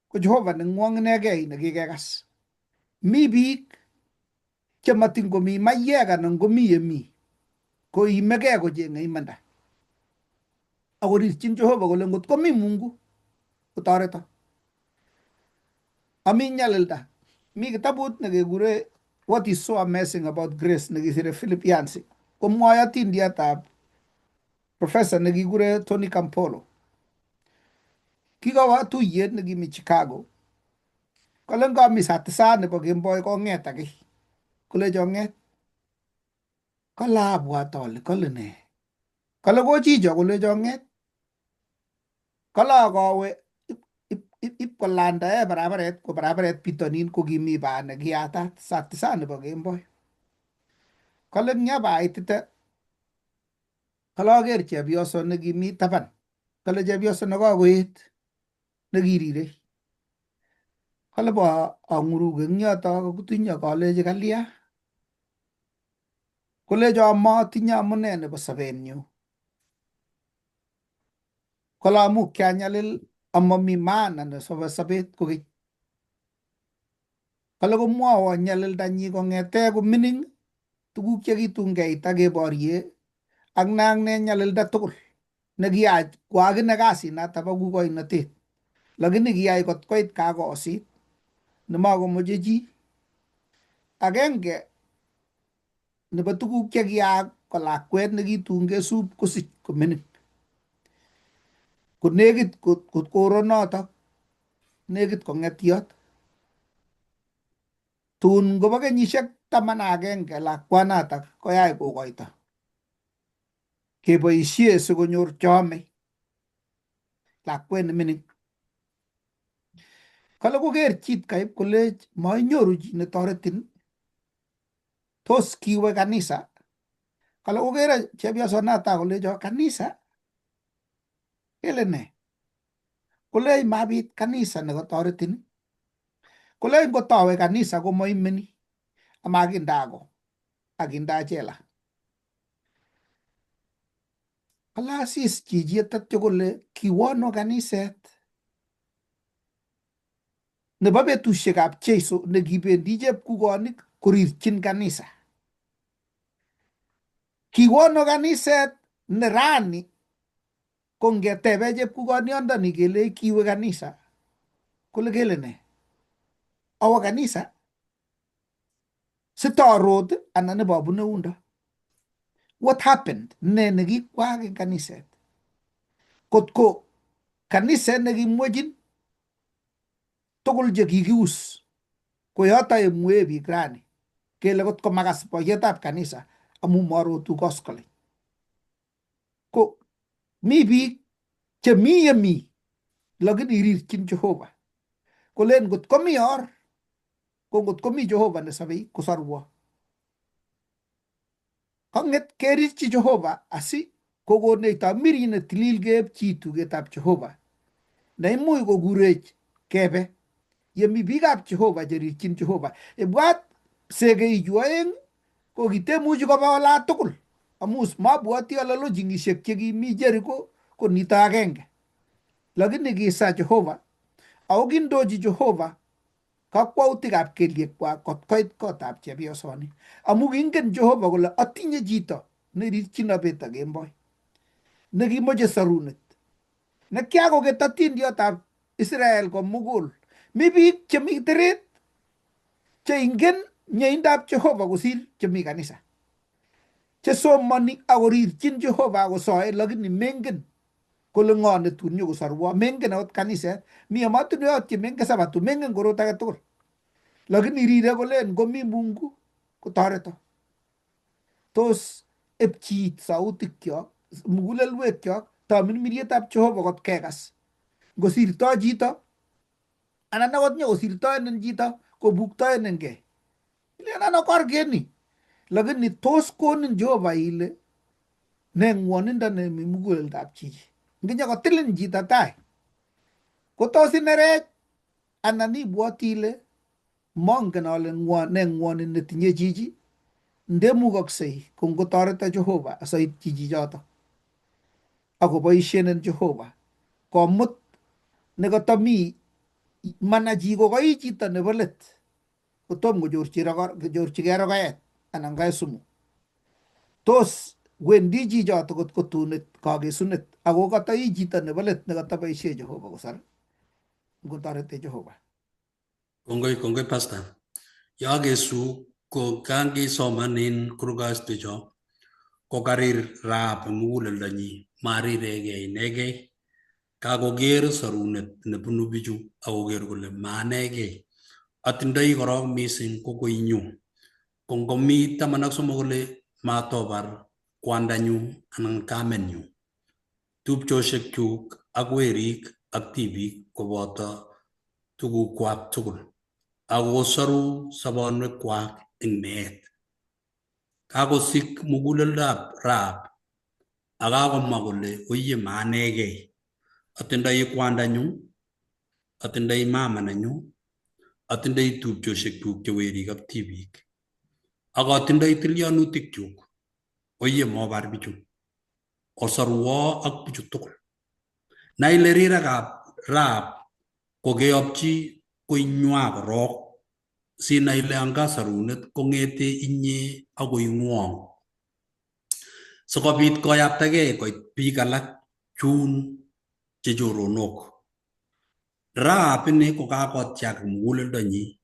ko Jehova neng'wong inegei nekikekas. Mi biik chematin komi maiyek anan komi yemi koimegei kocheng'e imanda akorirchin Jehova kole ngot komi Mungu kotoreto. Ami nyalilda. Mi kitabut nekekure What is so amazing about grace nekisire Philip Yancey, komwoe atindietab professor nekikure Tony Campolo. Kikowo tuyet nekimi Chicago, kale ngami saa 9 nebo kemboi kong'et ake kolecho ng'et. Kale abwat ale kale ne, kale kochicho kolecho ng'et. Kale akawe ipkolandae barabaret ko barabaret bitonin ko kimi paa nekiyatat saa 9 nebo kemboi. Kale nyapaitite, kale aker chepyoso nekimi taban, kale chepyoso nekakoet nekirirei. Kale bo ang'uruke eng yoto kokutunya kalechi kalya. Kolecho matinye amune nebo sobenyu. Kale amu kianyalil amami maana nebo sobet kokeny. Kale komwowo nyalildanyi kong'ete komining tuguk chekitun keit akeborye ak ne nyalilda tugul nekiyach kwa akine kasinoto bo kukoinotet, lakini kiyai kot koit kakosit nemakomoche chi. Agenge nebo tuguk chekiyaak ko lakwet nekitun kesup kosich komining, konekit koro notok nekit kong'etiot. Tun ngobo kenyisiek 11 lakwanatak koyach kokoito keboisie sikonyor cheome, lakwet nemining. Kale koker chit kaip kolech mainyoru chi netoretin, tos kiwe kanisa? Kale kokere chepyosonatak kolecho kanisa? Kele ne? Kolech mabit kanisa nekotoretin. Kolech ngotawe kanisa komaimeni amakindako akinda jela. Kale asis chichi tatyo kole kiwono kaniset nebo betusiekab Jeiso nekibendi chepkukonik korirchin kanisa. Kiwono kaniset ne rani ko ngetebe chepkukoniondoni kele kiwe kanisa kole kele ne? Awo kanisa sitorot anan ibabune undo. What happened? Ne nekikwak eng kaniset. Kotko kaniset nekimwechin tugul chekikius ko yoto imwee biik rani kele kotko makas boiyetab kanisa amu marotu koskoling. Ko mi biik chemi yemi lakini rirchin Jehova. Kolen ngot komi or ko ngot komi Jehova nesobei kosorwo. Konget kerirchi Jehova asi kokonech tamirit netilil keepchi tugetab Jehova. Neimuch kokurech kebe yemi biikab Jehova cherirchin Jehova. Ibwat segeichu oeng ko kitemuchi koba ola tugul amu mabwoti ale lojingisiek chekimi Jericho ko nito agenge. Lakini kisa Jehova ako kindochi Jehova kakwautikab kelyekwak kot koit kotab chepyosoni amu kingen Jehova kole atinye chito nerirchino bet ak kemboi nekimoche sorunet nekiakoket atindiotab Israel komugul. Mi biik chemi teret cheingen nyeindab Jehova kosir chemi kanisa, chesomoni akorirchin Jehova akosoe lakini mengen kole ng'o netun nyokosorwo. Mengen akot kaniset, mi emotinwek chemengen Sabato, mengen korot age tugul, lakini rire kolen komi Mungu kotoreto. Tos epchi sautikyo mugulelwekyok tamirmirietab Jehova kot kekas ngosirto chito anan akot nyokosirtoenen chito kobuktoenengei ilen ano korkeni, lakini tos konin Jehova ile ne ng'wonindo nemi muguleldab chichi. Nginyokotilin chito tai kotos inerech anan ibwoti ile mongen ale ne ng'wonin netinye chichi. Ndemukoksei ko ngotoreto Jehova asoitchi chichoto akoboisienen Jehova komut nekatomi manachi kokoi chito nebo let kotom konyorchigei rokoet anan kae sumu. Tos wendi chichoto kot kotunet kakesunet ako katoi chito nebo let nekatoboisie Jehova kosar ngotorete Jehova. Kongoi pastor. Ya kesu ko kangisomanin kurgastecho ko karir Rahab muguleldanyi mariregei inegei. Kakoker sorunet nebunu bichu akoker kole maanegei. Atindoi korok mising ko koinyu. Ko ngomi 13 kole matobar kwandanyu anan kamenyu, tupchosyekchuk ak werik ak tibik koboto tugukwak tugul akosoru sobonwekwak eng meet. Kakosik muguleldab Rahab akakomwa kole oye maanegei. Atindoi kwandanyu, atindoi mama nenyu, atindoi tupchosyekchuk che werik ak tibik, ak atindoi tilyanutikchuk. Oye mobar bichu, osorwo ak bichu tugul. Na ile rirekab Rahab kokeopchi koinywa korok sinai ile anga sorunet kong'ete inye akoi ng'wong sikobit koyaptagei koit biik alak chun che choronok. Rahab ini kokakotiak muguleldonyi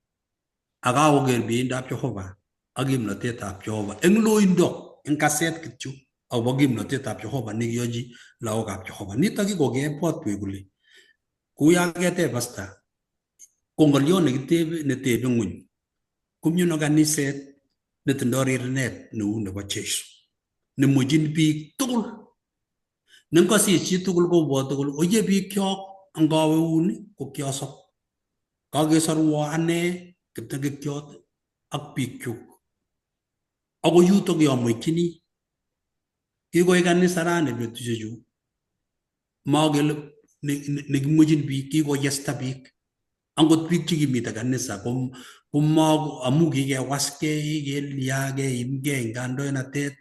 akakoker biindab Jehova ak kimnotetab Jehova eng loindo, eng kaset kityo akobo kimnotetab Jehova nekiyochi lagokab Jehova. Nitok kokebwatwech kole kuya keteb pastor ko ng'olyo netebe ng'uny kumyuno kaniset netindoi rirenet neu nebo Jesu nemwechin biik tugul. Nengosich chi tugul kobwote kole oye biikchok angawe uni ko kiasop. Kakesorwo ane kiptengekyot ak biikchuk. Ako yutok yamwechini kikoek kanisa rani betusiechu makele nekimwechin biik, kikoyesta biik. Angot biik chekimite kanisa amu kikewaskei, kelya, keimgei eng kandoinatet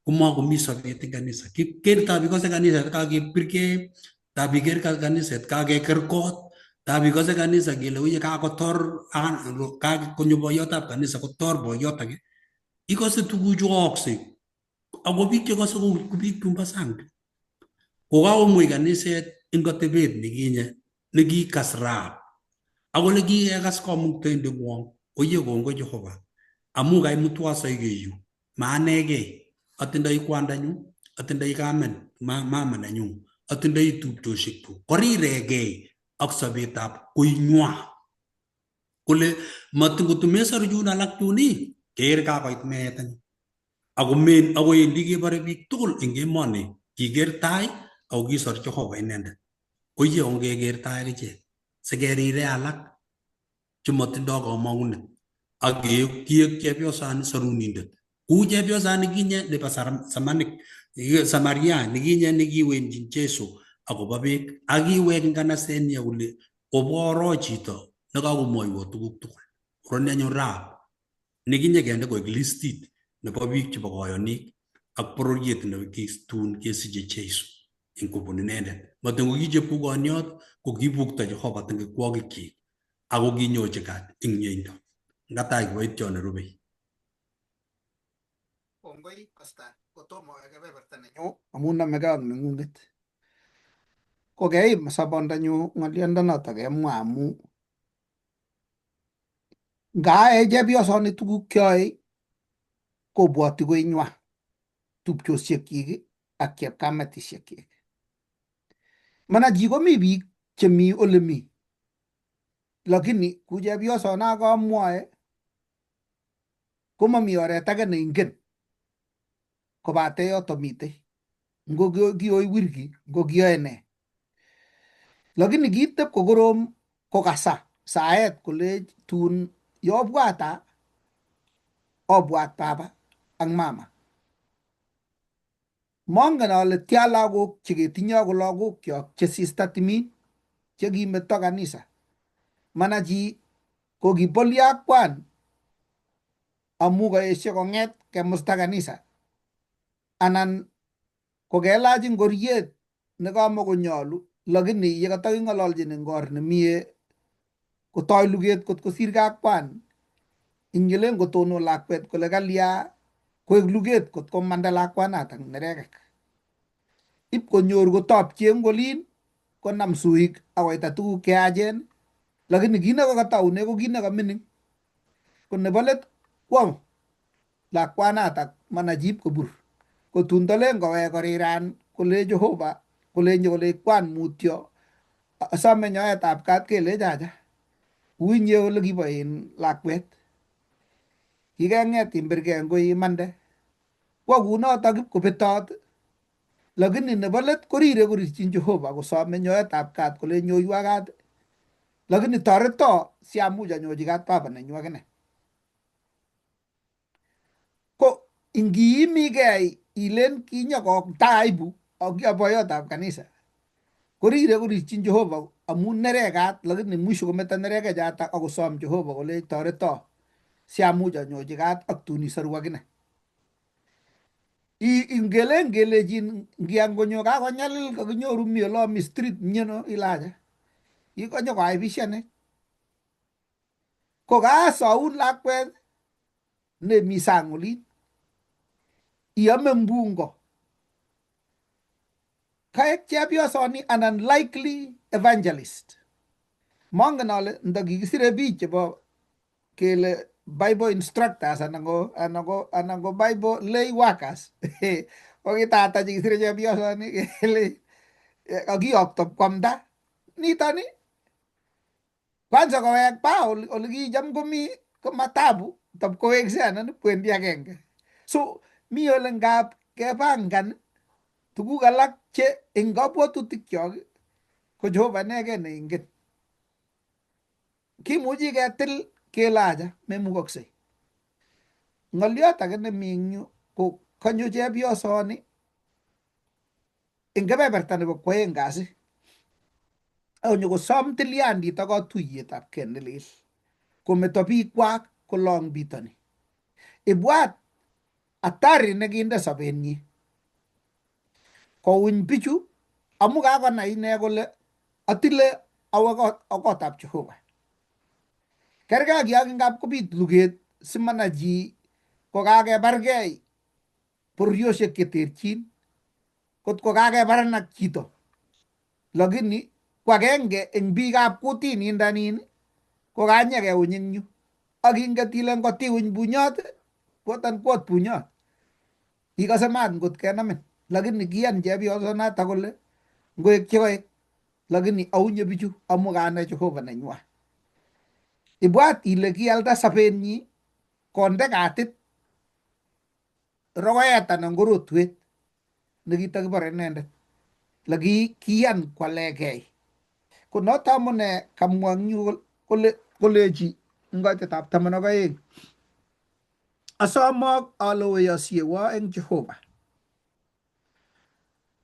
komakomi sobet eng kanisa. Kertoi bikose kaniset kakepirkei, tabiker kaniset kakeker kot, tabikose kanisa kele uye kakotor konyo boiyotab kanisa kotor boiyot age. Ikose tuguchu aaksei. Ako biik chekose ko biik chumbo sang. Kokakomwei kaniset eng atebet nekinye nekikas Rahab. Ako nekikekas Kamuktaindeng'wong, oye kongoi Jehova amu kaimutwa soike yu maanegei. atindoi kwandanyu, atindoi mama nenyu, atindoi tupchoshekchu koriregei ak sobetab koinywa kole matingotumesor chun alak chuni keker kakoit meet any ako akoendi kebore biik tugul eng emoni kiker tai ako kisor Jehova inendet koiye ongeker tai akichek sikerire alak chematindoi kamang'unet ak kiek chepyosani sorunindet kou chepyosani kinye nebo samanik Samaria nikinye nikiwenchin Jesu akobo beek akiwek nganasenyi kole oboro chito nekakomwoiwo tuguk tugul roni anyun Rahab nikinye kende koek listit nebo biik chebo koyonik ak bororiet tun kesiche Jesu eng kobun inendet matingo ki chepkukoniot ko kibukto Jehova tengekwokikyik ako kinyochi kat eng mieindo ngatai kiboityo nerubei. Kongoi Pastor, kotomo kebeberta nenyu amu namegei ak neng'unget. Kokeim sobondanyu ng'oliondonoto kemwa amu ngae chepyosoni tuguk cheyoe kobwoti koinywa tupchosiekyik ak chepkametisiekchik. Manachi komi biik chemi ole mi, lakini ku chepyosona kamwoe komami oret age neingen kobate yoto mitei ngo kiyoi wirgi ngo kiyoe ne, lakini kitep kokorom kokasa saet kole tun yobwata obwat baba ak mama. Mongen ale tia lagok cheketinye ako lagokyok che sista timin chekimeto kanisa. Manachi kokibolyo kwan amu kaesyo kong'et kemusta kanisa anan kokelach ngoriet nekamokonyolu lakini yekataking'ololchin eng or nemie kotoi luget kot kosirgei ak kwan ingelen kotonon lakwet kole kalya koek luget kot komanda lakwanatak neregek ip konyor kotopche eng olin konam suik akoita tuguk cheyachen lakini kit nekakataune ko kit nekamining ko nebo let kwo lakwanatak manachi ip kobur kotun tolen kowek koriran kole Jehova kolenji kole kwan mutyo asome nyoetab kat kelechi acha uinye ole kibo lakwet kikeng'et imbirgei ngoi imande kwo kunotok ip kobetot lakini nebo let korire korirchin Jehova kosome nyoetab kat kole nyoiwa kat lakini toreto siamuch anyochi kat baba nenyu akine. Ko ingiimigei ilen kinyokokta aibu ak boyotab kanisa korire korirchin Jehova amu neregat lakini mwisho kometo neregechatak akosom Jehova kole toreto siamuch anyochi kat ak tun isoru akine. Ingelen kelechin ngiangonyo kakonyalil kakinyoru mi olomi street miono ilacha ikonyo koaibishanech ko kasaun lakwet nemi sang olin iame mbungo kaek chepyosoni anan likely evangelist. Mongen ale ndakikisire biik chebo kele Bible instructors anan ko Bible lay workers kokitata chekisire chepyosoni kele kakiyokto kwamda nitoni kwanza kowek pa ole kicham komi komatabu tab kowekse anan kwendi agenge so mi ole ngap kepangan tuguk alak che eng kabwatutikchok ko Jehova inegei neingen. Kimuchi ketil kele acha memukoksei. Ng'oliot age nemi eng yu ko kanyo chepyosoni eng kebeberta nebo kwoeng kasi akonyo kosom tilyandit ak katuiyetab kei nelel kometo biikwak kolong bitoni. Ibwat hatari nekinde sobenyi kouny bichu amu kakonai ine kole atile awo kotab Jehova. Kergei ak yo ngap kobit luget simanachi kokakebargei bororiosiek cheterchin kot ko kakebaran ak chito lakini ko agenge eng biikab kutinindanin ko kanyekeuny eng yu ak inget ile ngotiuny bunyot kwotan kwot bunyot ikose maat ngot kenamin, lakini kiyan chepyosonatak kole ngoek chekoek, lakini aunye bichu amu kanai Jehova nenywa. Ibwat ile kialda sobenyi konde katit rokoet anan ko rotwet nekitakibore inendet, laki kiyan kwalekei. Ko noto amune kamwa eng yu kolechi eng koitetab 12, asomok ale oyosiewo eng Jehova,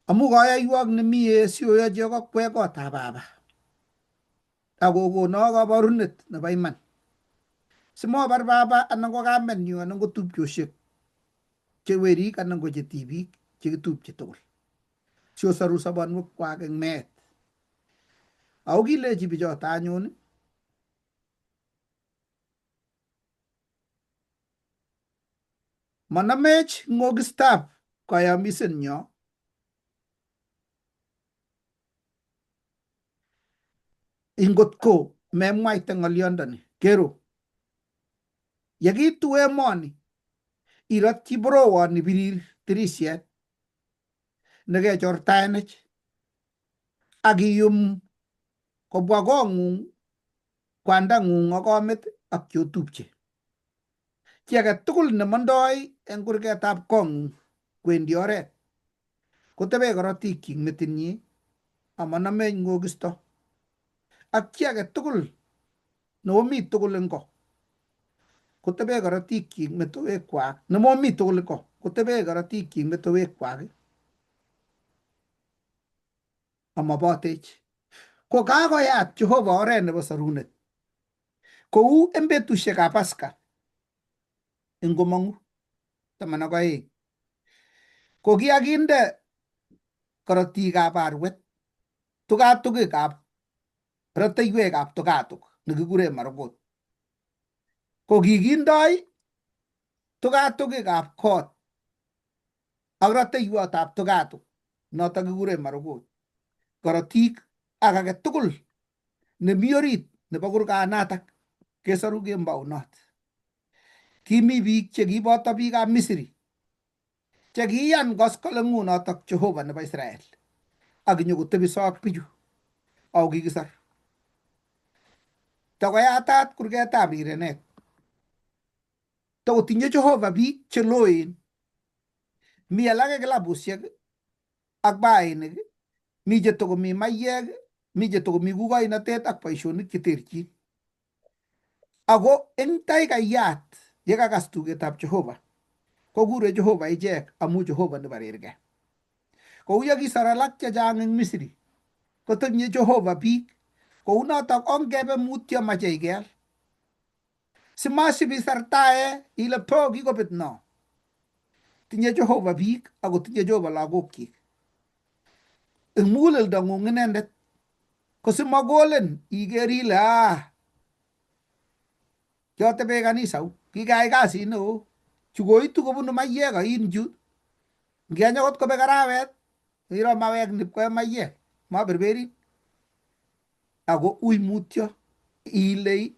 amu kayoiwok nemie sioyochi kokwee kotab baba, akokono kabarunet nebo iman, simobar baba anan ko kamenyu anan ko tupchosiek che werik anan ko che tibik chekitupche tugul, siosoru sobonwekwak eng meet. Ako kilechi bichoto anyun manamech ng'okistab kayamisenyo ingot ko memwaite ng'olyondoni. Kero, yekiitu emoni irotyi borowoni birir tirisiet nekechortaenech ak iyum kobwa kong'ung kwandang'ung ak kamet ak chotupche. Chi age tugul nemondoi eng kurgetab kong'ung kwendi oret kotebe korotikyik metinyi amanamech ng'okisto, ak chi age tugul neomi tugul eng ko kotebe korotikyik metowekwak, nemomi tugul eng ko kotebe korotikyik metowekwak amabotech. Ko kakoyat Jehova oret nebo sorunet, kou eng betusiekab Paska eng komong'u 12, ko kiyakinde korotikab arwet tukatukikab rateiywekab tukatuk nekikure marokot, ko kikindoi tukatukikab kot ak rateiwotab tukatuk notok kikure marokot korotik ak age tugul nemi orit nebo kurganatak kesoru kembounot. Kimi biik chekiboto biikab Misri chekiyan koskoleng'unotok Jehova nebo Israel ak nyokotebiso ak bichu ako kikisor. Takoyatat kurgetab rirenet, takotinye Jehova biik cheloen, mi alake kilabusiek ak bainik, mi chetokomi maiyek, mi chetokomi kukoinotet ak boisionik cheterchin. Ako eng taikayat yekakas tugetab Jehova kokure Jehova ichek amu Jehova nebarirgei. Kou yekisor alak chechang eng Misri kotinye Jehova biik, kou notok ongebe mutyo mache ikel, simasibisartae ile po kikobet no. Tinye Jehova biik ako tinye Jehova lagokyik eng muguleldong'ung inendet, ko simakolen iker ile kiotebe kanisa kikayai kasit neo, chu koitu kobunu maiyek ain chu, ngiany akot kobek arawet iro mawek nipkoe maiyek maberberin. Ako ui mutyo ile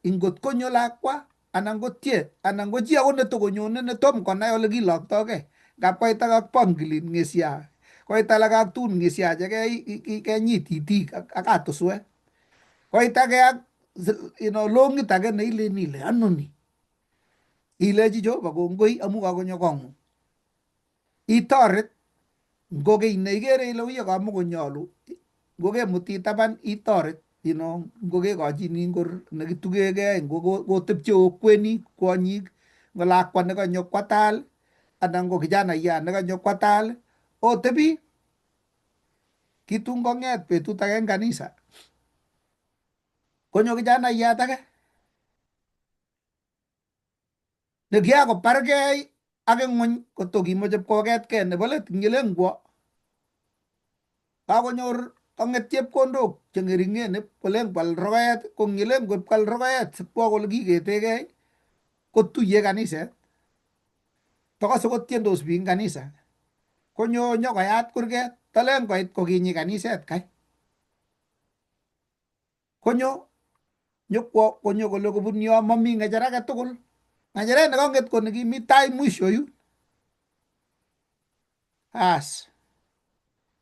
ingot konyo lakwa anan ko tie anan ko chi akot netokonyone netom konai ole kiloktogei, ngap koit ak pangilin ng'esia, koit alak ak tun ng'esia chekenyit itik ak katuswek, koit age ak longit age neilen ile ano ni, ilechi Jehova kongoi amu kakonyo kong'ung, itoret ngo kiy neikere ile uye kamukonyolu, ngo kemuti taban itoret, ngo kekochini ngor nekitugegei, ngo kotepche okweni kwonyik, ngo lakwa nekanyo kwatal anan ko kijanayat nekanyo kwatal otebi. Kitun kong'et betut age eng kanisa, konyo kijanayat age nekiakobargei ak ng'ony kotokimoche pkoketkei nebo let ngele ngwo kakonyor kong'et chepkondok cheng'ering'en kolen kwal rokoet, ko ngelen kwal rokoet sikwo kole kiketegei kotuye kaniset, tokose kotiendos biik eng kanisa, konyo nyokoyat kurget, tolen koit kokinyi kaniset kai, konyo kole kobun yo mami ng'echer age tugul, ng'echeret nekang'et ko nekimi tai mwisho yun, As.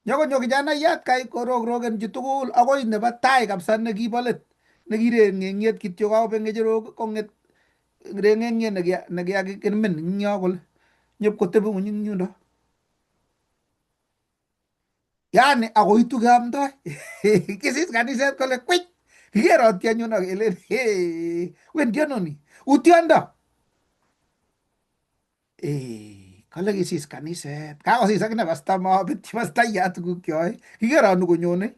Nyo kijanayat kay korokroken chu tugul akoi nebo tai kabisa nekibolet nekireng'eng'et kityo kakobe ng'echerok kong'et reng'eng'et nekiakirmin eng yo kole nyop kotebi ng'ony eng yundo. Yani akoitu keamdoi kisis kaniset kole kwich kikerotyi anyun akelen wendi ano ni utiondo kale kisis kaniset kakosis akine pasta mabetyi pastayat tuguk choe kikeronu konyone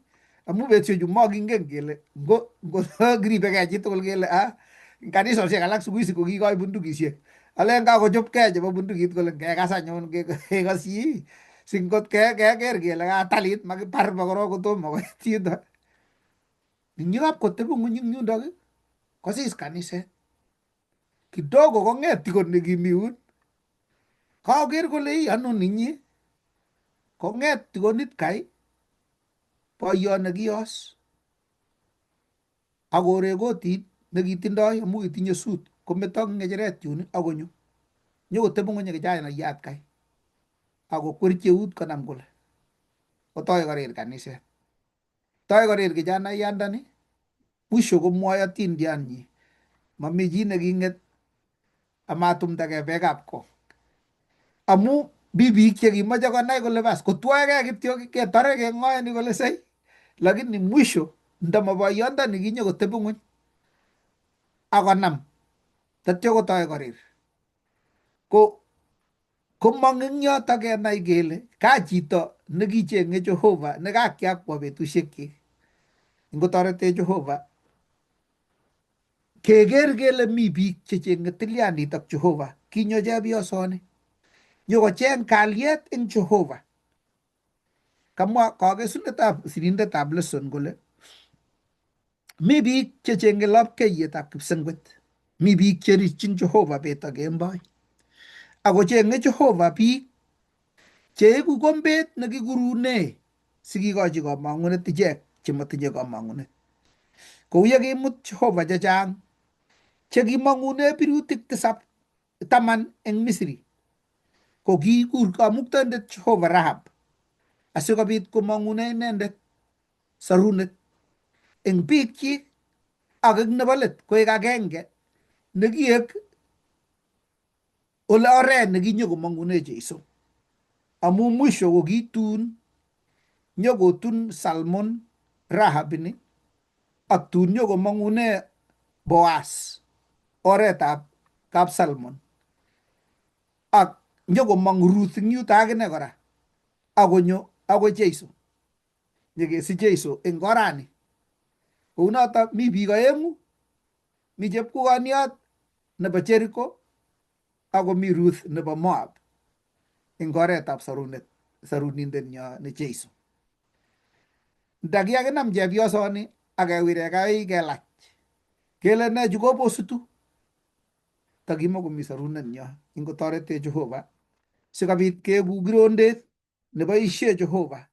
amu betusiechu makingen kele ngo kiribegei chitugul kele kanisosiek alak siku hizi kokikoi bundukisiek alen kakochopkei chebo bundukit kole ngekas anyun kekasyi singot keker kele katalit makipar pa korok kotomo koit yundo. Nyikap kotebi ng'ony eng yundo kosis kaniset kidogo kong'et tikot nekimi yun kaker kole ano ninyi kong'et tikonit kai boiyot nekiyos akore kotit nekitindoi amu kitinye sut kometo ng'echeret yun akonyo nyokotebi ng'ony kijanayat kai akokwerchi eut konam kole kotoi korir kaniset toi korir kijanayandani mwisho komwoe atindionnyi mami chi neking'et amatumdagei bekab ko amu mi biik chekimoche konai kole bas kotwoegei kityo ketore keng'oeni kole sei lakini mwisho ndama boyondoni kinyokotebi ng'ony akonam tatyo kotoi korir komong eng yoto kenai kele ka chito nekicheng'e Jehova nekakiakwa betusiekyik ngotoretech Jehova keker kele mi biik checheng'e tilyandit ak Jehova kinyo chepyosoni nyokocheng kalyet eng Jehova. Kamwa kakesunetab sirindetab lesson kole mi biik checheng'e lapkeiyetab kipsengwet, mi biik cherikchin Jehova bet ak kemboi akocheng'e Jehova biik cheiku kombet nekikurune sikikochi kamang'unet ichek chematinye kamang'unet kou yekimut Jehova chechang chekimang'une birutik 10 eng Misri ko kikur kamuktaindet Jehova Rahab asikobit komang'une inendet sarunet eng biikchik ak eng nebo let koek agenge nekiek ole oret nekinyokomang'une Jeiso amu mwisho kokitun nyokotun Salmon Rahab ini ak tun nyokomang'une Boaz oretab kap Salmon ak nyokomong Ruth eng yuto akine kora akonyo akoi Jeiso nyekesich Jeiso eng orani kounoto mi biik aeng'u mi chepkukoniot nebo Jericho akomi Ruth nebo Moab eng oretab sarunindenyo ne Jeiso. Ndakiakinam chepyosoni akewire kai kelach kele ne chu kobosutu takimakomi sarunenyo ingotoretech Jehova sikobit keeku kirondet neboisie Jehova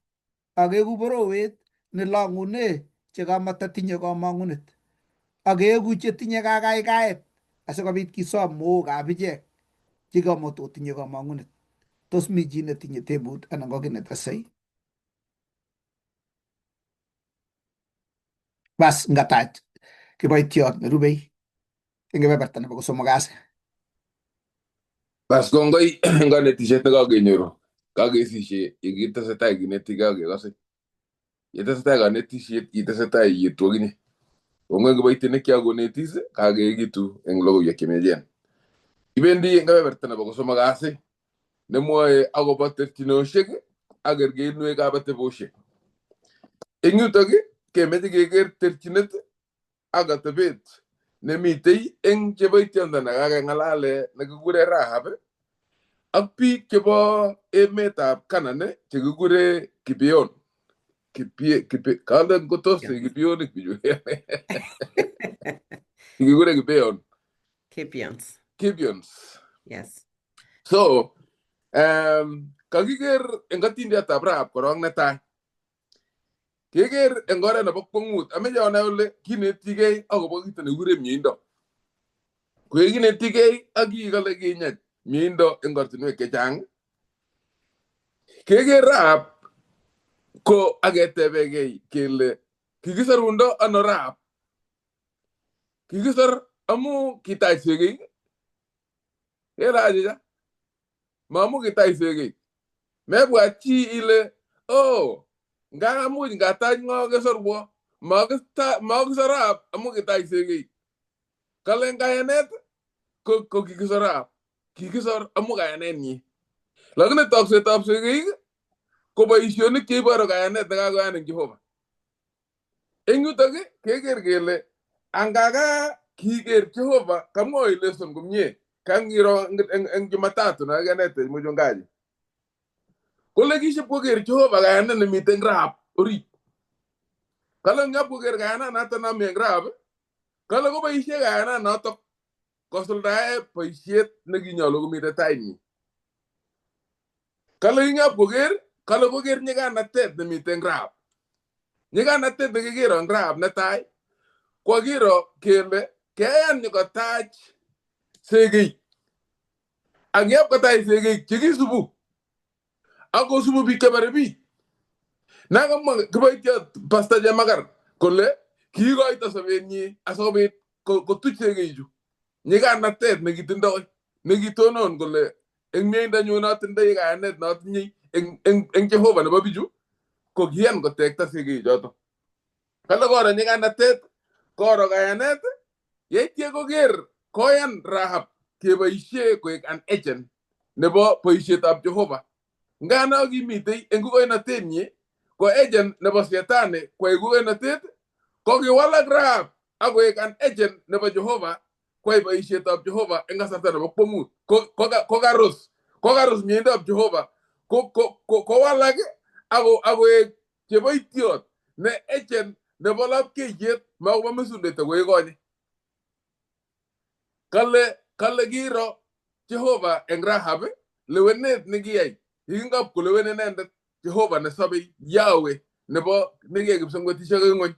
akeeku borowet nelong'une chekamatatinye kamang'unet akeeku chetinye kakaikaet asikobit kisom mookab ichek chekamakotinye kamang'unet. Tos mi chi netinye tebut anan ko kiy netesei? Bas ngatach kiboitiot nerubei eng kebeberta nebo kosomok kasi. Bas kongoi eng kanetisiet nekakenyoru kakesishe yekitesetai kinetikei akekose yetesetai kanetisiet itesetai iyetu akinye kongoi kiboitinik kiakonetis kakeekitu eng logoiwek chemechen kibendi eng kebeberta nebo kosomok kasi nemwoe akobo terchinosiek ak kerkeinwekab atebosiek eng yutok kemeche keker terchinet ak atebet nemitei eng cheboitiondo nekakeng'alale nekikure Rahab ak biik chebo emetab Canaan chekikure Gibeon. Kalen kotos Gibionik bichu. Kikure Gibeon. Gibeons. Yes. So, kakiker eng atindiatab Rahab korok netai. Keker eng oret nebo kwong'ut. Ameche anai ole kinetigei akobo kito nekikure mieindo. Koyekinetigei ak kikale kinyach mieindo eng ortinwek chechang keker Rahab ko agetebegei kele kikisarundo ano Rahab. Kikisar amu kitach segei. Era aja mamu kitach segei. Mebwat chi ile oh nga amuch ngatach ngo kesorwo makisar Rahab amu kitach segei. Kale kayanet ko kikisar Rahab. Kikisar amu kayanet nyi. Lakini toksetab segei ko boisionik cheiboru kayanet nekakoyan eng Jehova. Eng yutok keker kele angaga kiker Jehova kamwoi lesson komie kangiro eng Jumatatu na kanete mujungaji. Kole kiship koker Jehova kayanet nemiten Rahab orit. Kale ngap koker kayanet nato nami eng Rahab, kale ko boisie kayanet nato kosuldae boisiet nekinyolu komite tainyi. Kale ngap koker nyiganatet nemiten Rahab. Nyiganatet nekikiro eng Rahab netai kwakiro kele keyan nyikotach segei. Ang yap kotach segei chekisubu ako subu biik chebare biik. Nakamwa kiboitiot Pastor Jemagar kole kikoito sobenyi asikobit kotuch segeichu. Nyiganatet nekitindoi nekitonon kole eng mieindanyu natindoi kayanet natinye eng Jehova nebo bichu ko kiyan kotekta segeichoto. Kale koro nyiganatet koro kayanet yeitye koker koyan Rahab keboisie koek an agent nebo boisietab Jehova. Ngano kimitei eng kukoinatenyi ko agent nebo Shetani kwai kukoinatet ko kiwalak Rahab akoek an agent nebo Jehova kwai boisietab Jehova eng kasarta nebo kwong'ut. Kokarus mieindoab Jehova kowalak akoek cheboitiot ne agent nebo lapkeiyet makobo mesundet akoek konye. Kale kiro Jehova eng Rahab lewenet nekiyai yekingap kolewen inendet Jehova nesobei Yahweh nebo nekiyai kipsengwetisiek eng ng'ony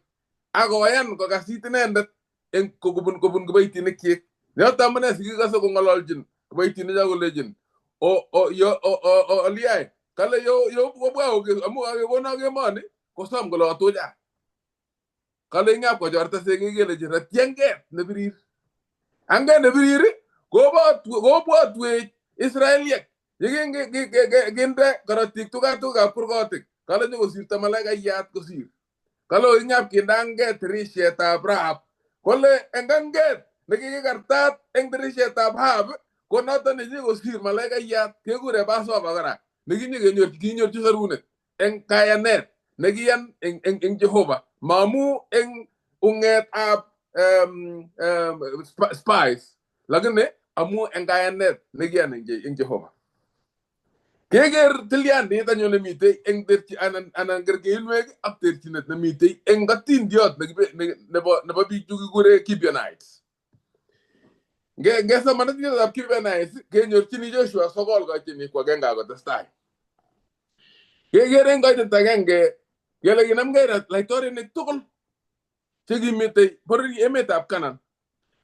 akoyan kokasit inendet eng kobun kiboitinik chik. Yoto amune sikikose kong'ololjin kiboitinik cho kolejin oliai kale yo kobwa amu kakekono kemoni kosom kole otucha. Kale ngap kochorta segei kelechi ratienget nebirir. Ange nebirir kobwotwech Israeliek yekinde korotik tugatukab kurgotik. Kale nyokosirto malaikayat kosir. Kale ingap kindange tirishetab Rahab. Kole enganget nekikikartat eng tirishetab Rahab ko noto nenyikosir malaikayat kekure Passover kora. Nekinyorchi sarunet eng kayanet nekiyan eng Jehova. Mamu eng ung'etab spies. Lakini amu eng kayanet nekiyan eng Jehova. Keker tilyandit anyun nemitei eng anan kerkeilwek ak terchinet nemitei eng katindiot nebo biik chu kikure Gibeonites. Ngesoman atindetab Gibeonites kenyorchini Joshua 9 koitini ko agenge akotestai. Keker eng koitet agenge kele kinamgei laitorinik tugul chekimitei emetab Canaan.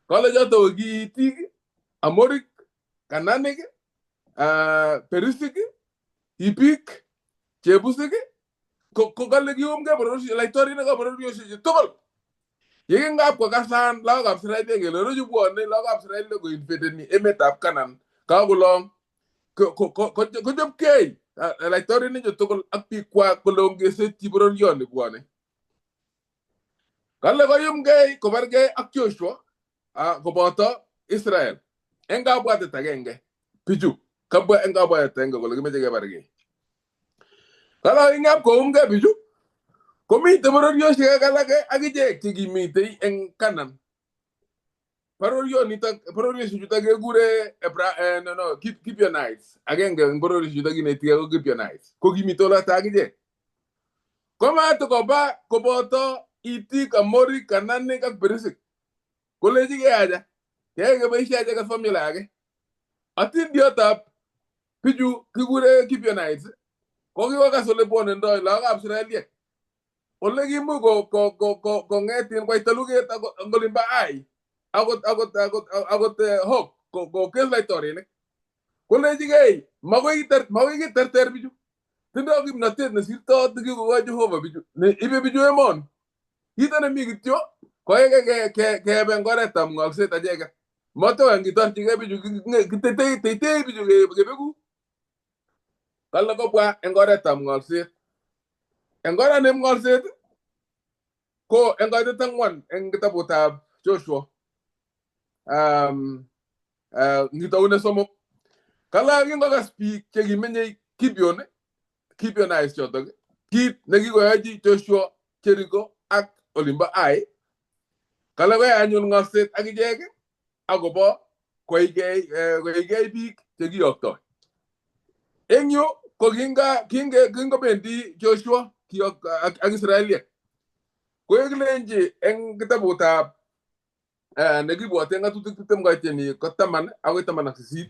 Kale choto ko Kiitik, Amorik, Kananik, Perisik, Hibik, Chebusik ko kale kiumgei laitorinikab bororiosiechu tugul. Yekingap kokasan lagokab Israel kele rochu bwone lagokab Israel koinvadeni emetab Canaan kakolong kochopkei laitorinichu tugul ak biikwak kole ongesetyi bororioni bwone. Kale koyumgei kobargei ak Joshua koboto Israel eng kabwatet agenge. Bichu kabwa eng kabwatet agenge kole kimeche kebargei. Kale ingap koumgei bichu komitei bororiosiek alake akichek chekimitei eng Canaan. Bororiosiechuto kekure Gibeonites. Agenge eng bororiosiechuto kinetikei ko Gibeonites. Ko kimitei oloto akichek. Komatukoba koboto Itik, Amorik, Kananik ak Perisik. Kolejigei aja. Keyai keboisie acheket formula age. Atindiotab bichu kikure Gibeonites ko kikokas ole bwonendoi lagokab Israeliek. Ole kimuch kong'etin koita luget ak olimbo Ai. Akot Hok ko kes laitorinik. Kolejigei makoi kiterter bichu. Tindoi kimnatet nesirtoi nekikokochi Jehova bichu. Ibe bichu emon. Kito nemi kityo ko kebe eng oretab ng'olset acheket. Matoen kitorchigei bichu kitetei bichu kebeku. Kale kobwa eng oretab ng'olset. Eng oretab ng'olset ko eng kaitet ang'wan eng kitabutab Joshua. Ngitaune somok. Kala kingokas biik chekimenye Gibeonites chotok kit nekikoyochi Joshua Jericho ak olimbo Ai. Kale koyai anyun ng'olset ak ichek akobo koigei biik chekiyoktoi. Eng yu ko kingobendi Joshua ak Israeliek koekilenji eng kitabutab nekibwote ng'atutik 20 ko 10 akoi 18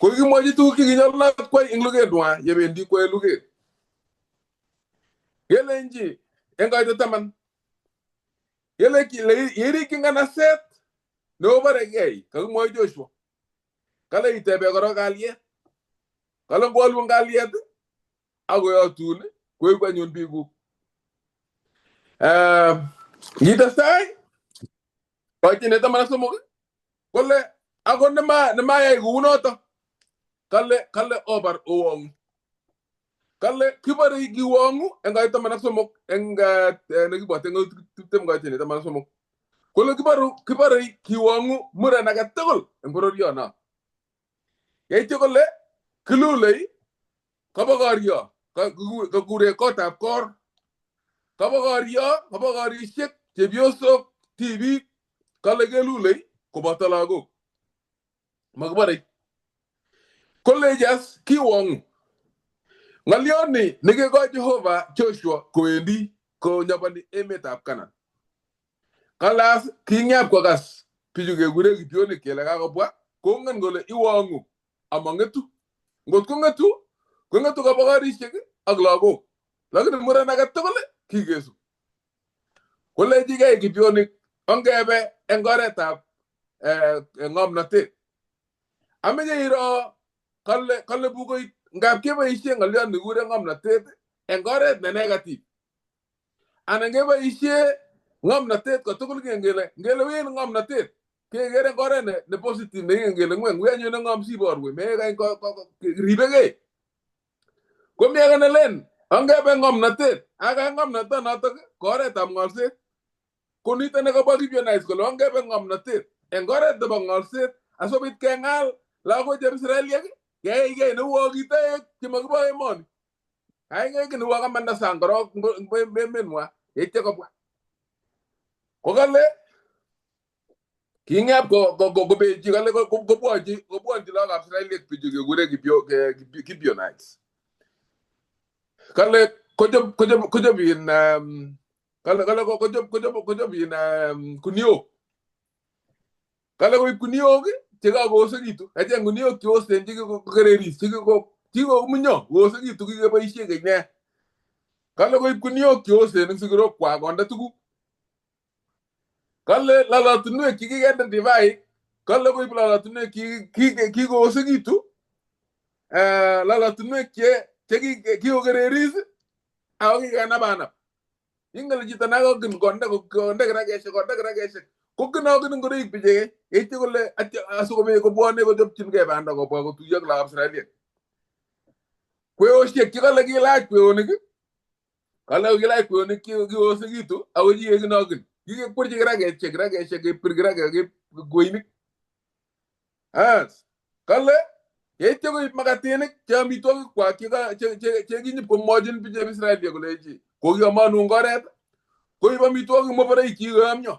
ko kikimwochi tuguk chekinyolunot kwai eng lugetnywa yebendi kwae luget. Kelenji eng kaitet 10 kele yerikyi nganaset neoboregei kakimwochi Joshua kale itebe korok kalyet. Kale ngwolun kalyet akoyotun koibu anyun biikuk. Ngitestai koitinet 13 kole ako nemayai kounoto kale obar owong'u. Kale kibore kiwong'u eng kaitet 13 eng nekibwote ng'atutik 20 koitinet 13 kole kibore kiwong'u muren age tugul eng bororiono. Yeityo kole kilulei kobokorio kakure kotab kor kobokorisiek chepyosok tibik kale kelulei koboto lagok makibore kolejas kiwong'u. Ng'olyoni nekekoi Jehova Joshua kowendi konyabani emetab Canaan. Kalas king'ep kokas bichu kekure Gibeonik kele kakobwa kongen kole iwong'u amang'etu. Ngot kong'etu kabokorisiek ak lagok. Lakini muren age tugul kikesu. Kolechigei Gibeonik ongebe eng oretab ng'omnotet. Amenye iro kale bukoit ngap keboisie ng'olyon nekikure ng'omnotet eng oret ne negative. Anan keboisie ng'omnotet kotugul ngele win ng'omnotet kekere eng oret ne positive nekingen kele ngweng wi anyun ng'om siborwe mekany ribegei. Komi age nelen ongebe ng'omnotet aga ng'omnotonotok ko oretab ng'olset. Ko nito nekabwa Gibeonites kole ongebe ng'omnotet eng oret nebo ng'olset asobit keng'al lagochep Israeliek keyaigei neuo kitoek chemakibo emoni. Kaigei ki neuo kamanda sang korok emenwa yeityo kobwa. Ko kale king'ep kobechi kale kobwanchi lagokab Israeliek bichu kekure Gibeonites. Kale kochob in kale kuniok. Kale koib kuniok chekakoyosekitu. Echeng kuniok cheosen chekikokereris chekikomunyo koyosekitu kikeboisie keny nea. Kale koib kuniok cheosen eng sigirokwak konde tuguk. Kale lolotunwek chekikende divai. Kale koib lolotunwek kikoyosekitu. Lolotunwek chekikokereris ako kikenabanab. Ingele chito nakokin konde kirageshek kokinokin ngoroik bicheke yeityo kole asikobit kobwone kochopchingei banda kobwa kotuiyo ak lagokab Israeliek. Kweosiek chekale kilach kweonik kale kilach kweonik kikoyosekitu ako chikekinokin kikekwerchi kirageshek kepir kirageshek kweonik. Kale yeityo koib makatinik che amitwogikwak chekinyip komwochin bichep Israeliek kolechi kokiamonu eng oret koib amitwogik moboroik chikikoyomyo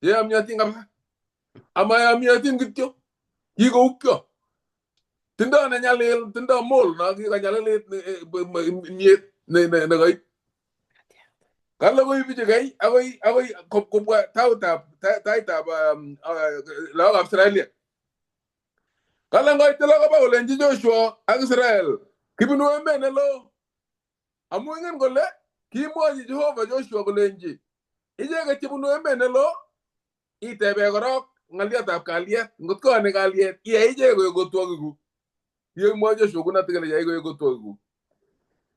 cheyomyotin kabisa amayomyotin kityo kikoukyo. Tindoi nenyalil tindoi mol no kikonyalilit myet nekoit. Kale koib bichu kei akoi kobwa taitab lagokab Israeliek. Kale ngoit koba kolenji Joshua ak Israel kibunu emet neloo amu ingen kole kimwochi Jehova Joshua kolenji icheket chebunu emet neloo itebe korok ng'aliotab kalyet ngot koone kalyet iyai ichek koek kotwogikuk. Kikemwochi Joshua kunoto kele yai koek kotwogikuk.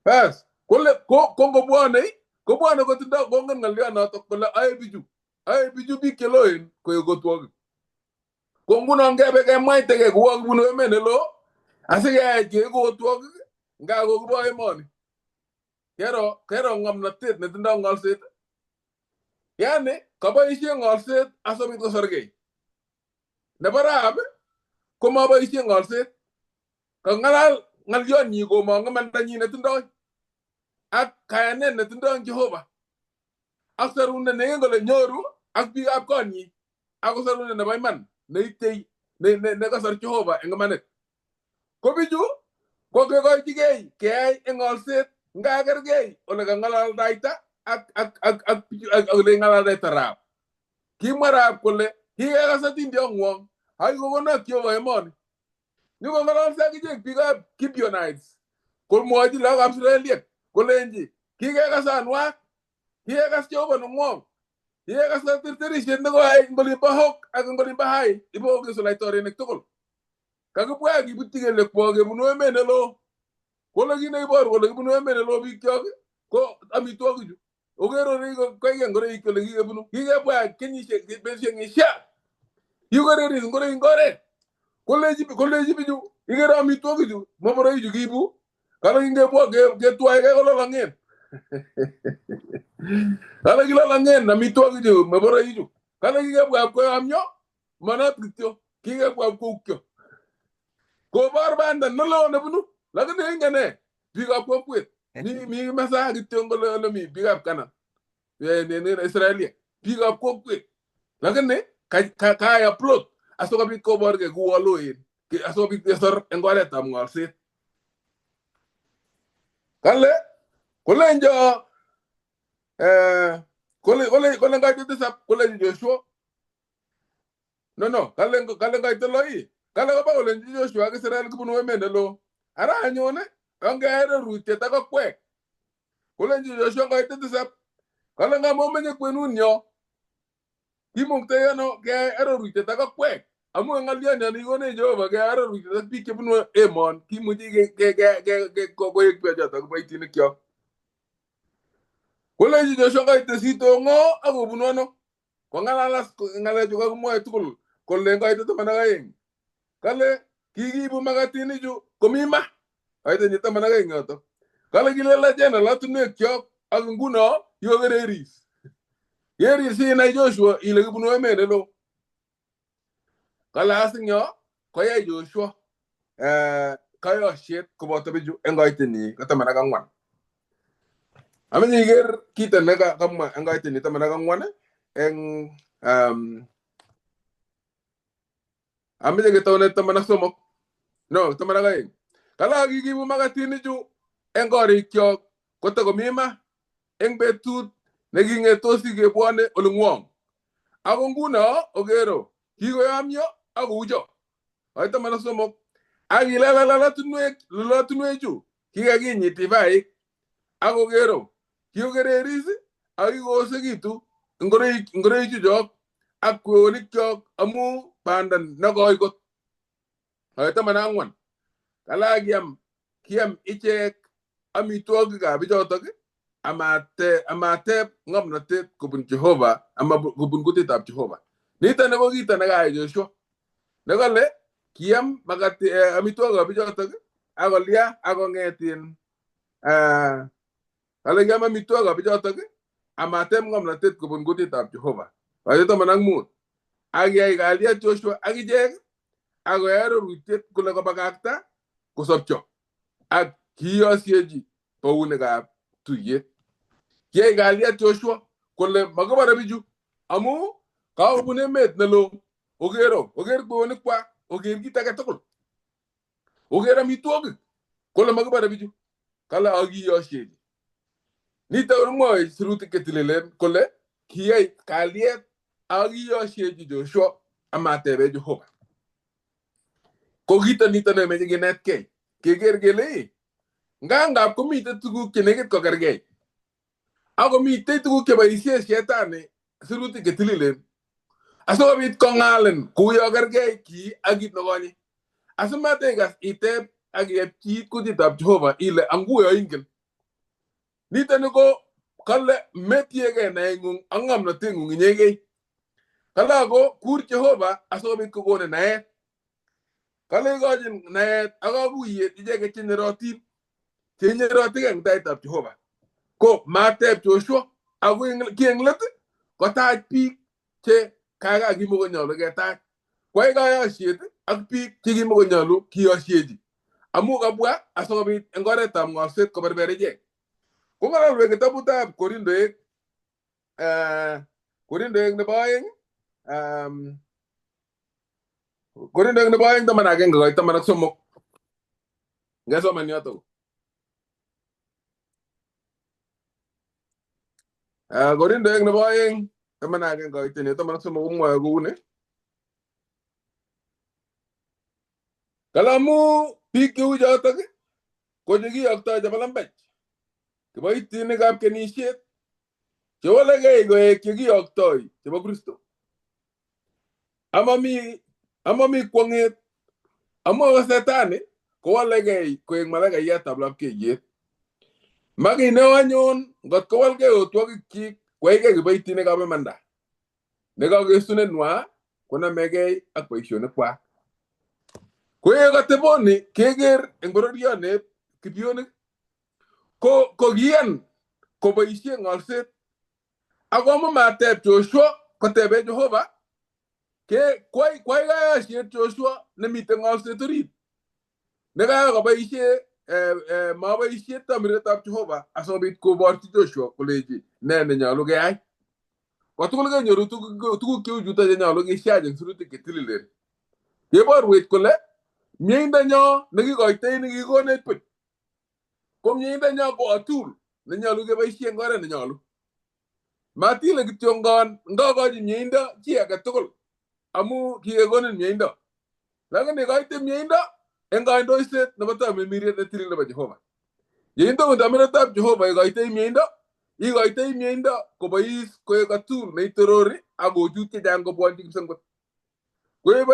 Bas, kongo bwane ko tinda gongen ngalya na to kole ay biju bi keloin ko yo tuog ko nguno ngebe ke maite ke ko bunu menelo asige ke go tuog nga go bo emoni kero ngam na tet ne tinda ngal set yani ka ba ishi ngal set asobi ko sorge ne barab ko ma ba ishi ngal set ka ngal yon ni go mo ngaman tanyi ne tinda ak kayanen ne tinda Jehova aksarunde ne ngole nyoru ak bi ab konni aksarunde ne bay man ne tey ne kasar Jehova engamanet ko biju ko ke ko tigey kay engol set ngagar gay ole ga ngalal daita ak le ngalal daita rap ki marap ko le hi ga sa tin diong wong hay go na kyo wa mon ni ko ngalal sa ki pick up keep your nights ko mo di la Australia ko lenji ki ga sa anwa ki ga sa Jehova no mo iya kas terteri siendo ko ay ngoli bahok ak ngoli bahay ibo ko so lay tore nek tokol kaga po agi butige le poge buno menelo ko lagi nay bor ko lagi buno menelo bi kyog ko ami togu ju o gero ri ko kay ngore ko lagi buno higa po kenyi se be se ngi sha yugore ri ngore bi ju higa ami togu ju mo boro ju gibu kala ngi po ge tuay ge ko la ngien kala gila la ngien na mi togu ju mo boro ju kala ngi ko amnyo manat gityo kiga ko kyo ko barbanda nolo na bunu laga ne ngane biga ko kwet mi masa gityo ngolo mi biga kana ne Israelia biga ko kwet laga ne ka ya plot asoga bi ko borge gu walo yin ki asoga bi tesor ngole tam ngol sit kale kole njo kole ngai te sap kole Joshua no kale ngai te loi kale ba kole Joshua ke Israel ku no menelo ara nyone anga era rute ta ko kwe kole Joshua ngai te sap kale nga mo menye kwenu nyo imong te no ke era rute ta ko kwe amu ngalia ni gone Jehova ke era rute ta bi ke bunu emon ki mu ji ke ko yek pe jata ko itini kyo kole Joshua ngai te sito ngo ago bunu no ko ngala juga ko mo etul kole ngai te mana ngai kale kigi bu magatini ju komima ay te nyita mana ngai ngato kale gile la jena la tunu kyo agunguno yo gereris yeri si na Joshua ile bunu menelo kala asinyo ko ya Joshua kayo shit ko boto biju ngai te ni kata mana gangwan ameni ger kita mega kamma ngai te ni ta mana gangwan en ameni ge tawne ta mana somok no ta mana ngai kala gigi bu magatini ju engori kyo ko to mima eng betut neginge tosi ge bwane olungwong agonguna ogero kigo yamyo agujo ayta mana somok agi la tunwe ju kiga gi nyiti bai agogero kigo gererisi agi go segitu ngore ju jok akwo ni kyo amu pandan nagoy got ayta mana angwan kala kiam ichek ami togi ga bi jotogi amate ngam na te kubun Jehova ama kubun guti tab Jehova nita ne gogi ta naga Joshua nagale kiam magati ami togi ga bi jotogi agolia agongetin ala gama mi togi ga bi jotogi amate ngam na te kubun guti tab Jehova ayto manang mut agi ay galia Joshua agi jeg ago ero rutet kula ko bagakta kusopcho ak kiyosieji pawune ga tuye ye galia Joshua kole magabara biju amu ka obune met nelo oger ko ni kwa oger kita ka tokol oger mi togi kole magabara biju kala agi yosieji ni tawr moy suruti ketilelen kole kiyai kaliet agi yosieji Joshua amate be Jehova ko gita ni tane me genet ke gergele nganga ko mi te tugu keneget ko garge ako mi te tugu ke ba isi shetane suruti ke tililen aso bit ko ngalen ku yo garge ki agit no goni asuma te gas ite agi ki ku ti tab Jehova ile angu yo ingel Nitani ko kale metiege na ingung angam na tingung inyegei. Kala ko kur Jehova asobit ko gone naet. Kale gojin naet agaguye ijege chiniroti. Chiniroti ang taitab Jehova. Ko mateb Joshua agu kienglet ko taaj pik che kaga gimo nyalo ge taaj. Kwai ga ya shiet ak pik ci gimo nyalo ki yo shiedi. Amu ga bua asobit ngore tam ngoset ko berbere je. Ko ngala we tabuta Korindo ne bayeng Korindo ne bayeng taman agen ga taman ak somok. Ngaso man yoto. Korindo ne bayeng taman agen ga itene taman ak somok mo go ne. Kalamu pik yu jota ko jigi akta jabalam bech. Ke bay tine gap ke nishet. Ke wala gay go e kigi akta ke ba Kristo. Amami kwanget amo setane ko wala gay ko eng malaga ya tablap ke yet. Magi ne wanyon got ko wal ke otwo ki kwai ke bay tine gap manda. Ne ga ge sunen wa ko na mege ak paisione kwa. Ko e ga teboni keger eng borodia ne kibione ko gien ko baisie ngalset agoma matep Joshua ko tebe Jehova ke kwai ga sie Joshua ne mite ngalset rit ne ga baisie ma baisie tamre tap Jehova asobit ko borti Joshua ko leji ne nyalu ge ay ko tukul ga nyoru tuku ke juta je nyalu ge siaje suruti ke tililen ye bor wet ko le mienda nyo ne gi goite ne gi gone put ko mienda nyo ko atul ne nyalu ge baisie ngore ne nyalu mati le gitongon ngogo ji mienda ci aga tukul amu ki egonen mienda laga ne goite mienda enga ndo set na bata me miri de tiri le ba Jehova yendo unda mena tab Jehova goite mienda I goite mienda ko bais ko ga tur ne terori ago juti dango bondi sango ko ye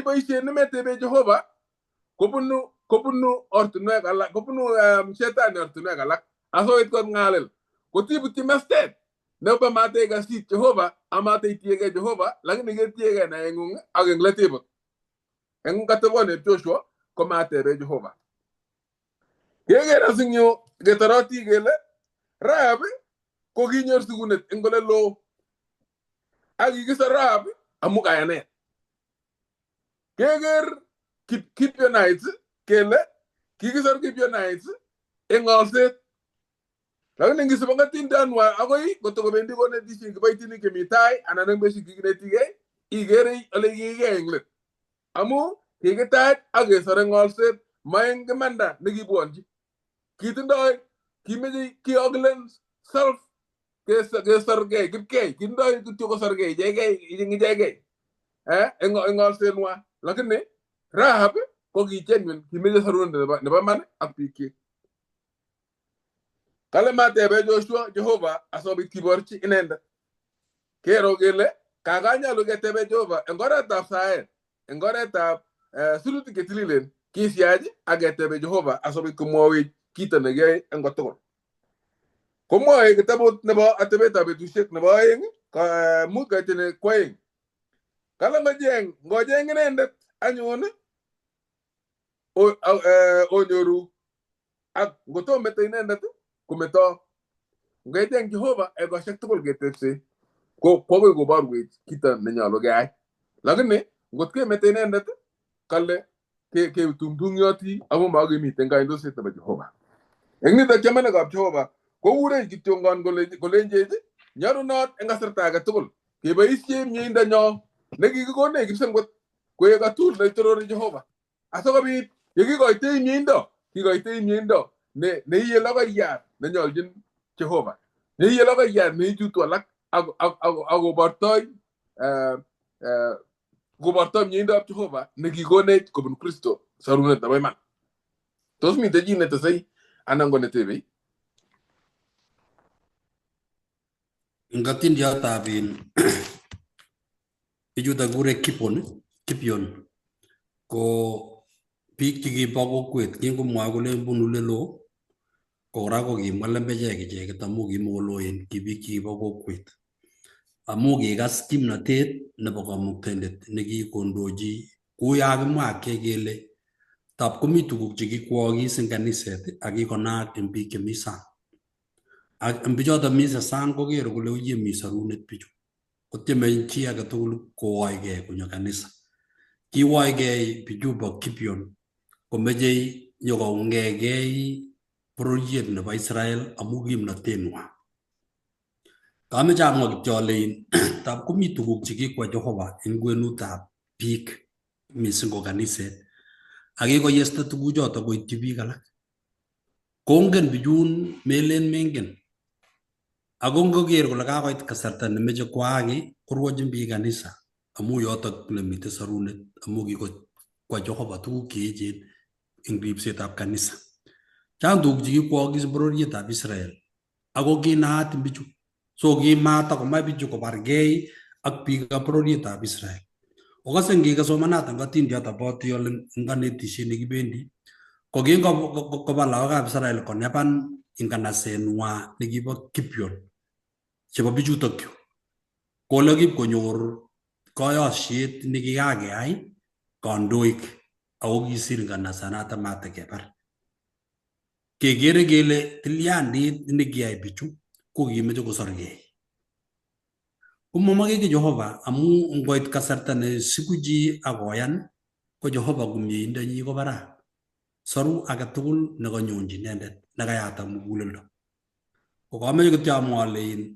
baisie ne mete be Jehova ko bunu ortuna gala ko bunu setan ortuna gala aso it ko ngalel ko tibuti mastet ne ba mate ga si Jehova amate tiege Jehova lang ni ge tiege na engung ageng latibo engung katobone Joshua ko mate be Jehova yege rasinyo ge tarati gele rabe ko ginyor sugunet engole lo agi gisa rabe amuka yane keger keep your nights kele kigisar keep your nights engolset lang ningi sabanga tindanwa agoy goto bendi gone disi baitini ke mitai ananang besi gigneti igere ale yige englet amu kigitat age sarengolset maeng gemanda nigi bonji kitindoy kimeji ki oglen self ke sarge gipke kindoy kutu ko sarge jege ngi jege engolset wa lakini rahab ko gi jenwen kimeji sarunde ne ba man apiki kala mate be Joshua Jehova asobi kiborchi inenda kero gele kaganya lo gete be Jehova engora ta sae engora ta suluti ketililen kisiaji agete be Jehova asobi kumowi kita nege engoto kumowi kitabu nebo atebe ta be tushek nebo eng ka muka tene kweng kala ngojeng inenda anyone o nyoru ak goto mete inenda kumeto ngajeng Jehova ego shektul getepse ko go bar wait kita nenyalo gay lagene ngot ke metene ndat kalle ke tumdung yoti amu magi mi tenga indo set ba Jehova engni ta chamana ga Jehova ko wure gitongon gole njeje nyaru not enga serta ga tugul ke ba isie nyinda nyo negi go ne gibsen got ko ga tur na torori Jehova asoga bi yegi go ite nyindo ki go ite nyindo ne yela ga ya ne nyol jin Jehova ne yela ga ya ne jutu alak ago bartoy gobartom nyindo ab Jehova ne gigone ko bun Kristo saruna tabay man tos mi teji ne tasay anango ne tebe ngatin dia tabin ijuda gure kipion ko pik tigi bago kwet kingo mwa gole bunu lelo kora kokimwa lembechek icheket amu kimokoloen ki biik chekibo kokwet amu kikas kimnotet nebo kamuktaindet nekikondochi kouyo kimwa kele tap komi tuguk chekikwokis eng kaniset ak kikonaak eng biik chemi sang. Ak eng bichoto mi sang kokere kole uye mi sorunet bichu. Kotieme chi age tugul kowoigei konyo kanisa. Kiwoigei bichu bo Kipion komechei nyokoungegei bororiet nebo Israel amu kimnotetnywa. Kameche amwa kityo ale tap komi tuguk chekikwa Jehova eng kwenutab biik mising ko kaniset ak kikoyesta tuguchoto koityi biik alak. Kongen bichun melen mengen. Ako ngoker kole kakoit kasarta nemeche kwaak korwochin biik kanisa amu yotok nemite sorunet amu kikokwa Jehova tuguk cheechen eng ripsetab kanisa. Chang tuguk chekikwokis bororietab Israel ako kinaat bichu. So kimatakomach bichu kobargei ak biikab bororietab Israel. Okase ngikesomanat eng atindiot abwoti ale eng kanetisiet nekibendi ko kingoba lagokab Israel konepan eng kanasetnywa nekibo Kipion chebo bichutokchu kole kipkonyor koyosiet nekikakeyai kandoik ako kisir nganasanoto matikebar. Kekere kele tilyandit nekiyai bichu ko kimeche kosorgei. Komomoke Jehova amu ngoit kasarta nesiku chi akoyan ko Jehova kumieindanyi ko barak. Soru age tugul nekanyonji inendet nekayatak muguleldo. Ko kameche kityo amwa ale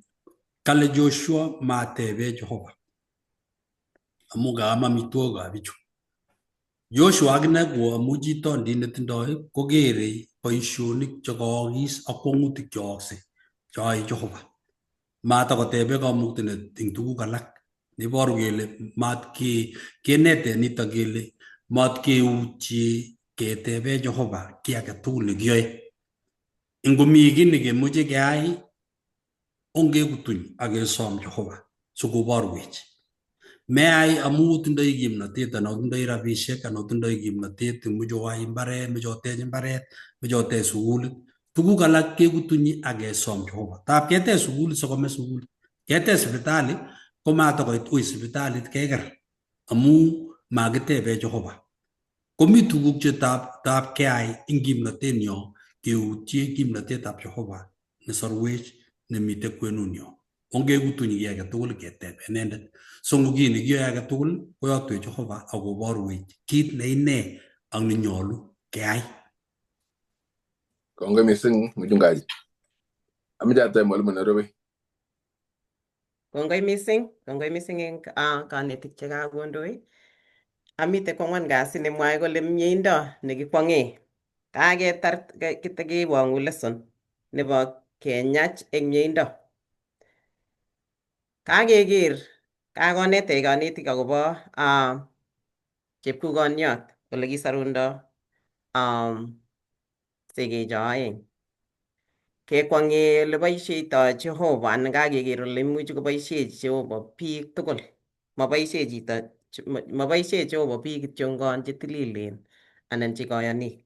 kale Joshua matebe Jehova amu kaam amitwogikab bichu. Joshua akine ko amu chitondit netindoi kokere boisionik chekookis ak kwongutik cheyookse cheyoe Jehova. Matakotebe kamuktaindet eng tuguk alak neiboru kele matkenete nitok kele matkeutye ketebe Jehova kiy age tugul nekiyoe. Ngomi kiy nekemoche keyai ongekutuny ak kesom Jehova sikoborwech. Meyai amu tindoi kimnotet anan tindoi rabisiek anan tindoi kimnotet imuche oai imbaret, meche otech imbaret, meche otech sukulit. Tuguk alak kekutunyi ak kesom Jehova. Tap ketech sukulit sikome sukulit. Ketech sipitali ko matakoit ui sipitalit keker amu makitebe Jehova. Komi tuguk che tap keyai eng kimnotenyo keutye kimnotetab Jehova nesorwech nemite kwenunyo. Ongekutuny kiy age tugul ketebe inendet. So ngoki nekiyoe age tugul koyotwech Jehova akoborwech kit neine ak nenyolu keyai. Kongoi mising mchungaji. Ameche ateb mwalimu Nairobi. Kongoi mising eng kanetik chekakondoi. Amite kwang'wan kasi nemwoe kole mieindo nekikwong'e. Kaketar kitakewang'u lesson nebo kenyach eng mieindo. Kakeker, kakonetech kanetik akobo chepkukoniot ole kisorundo sekecho aeng. Kekwong'e ole boisieitoi Jehova anan kakeker ole imuchi koboisie Jehova biik tugul. Maboisie Jehova biik kityongon chetililen anan chekoyonik.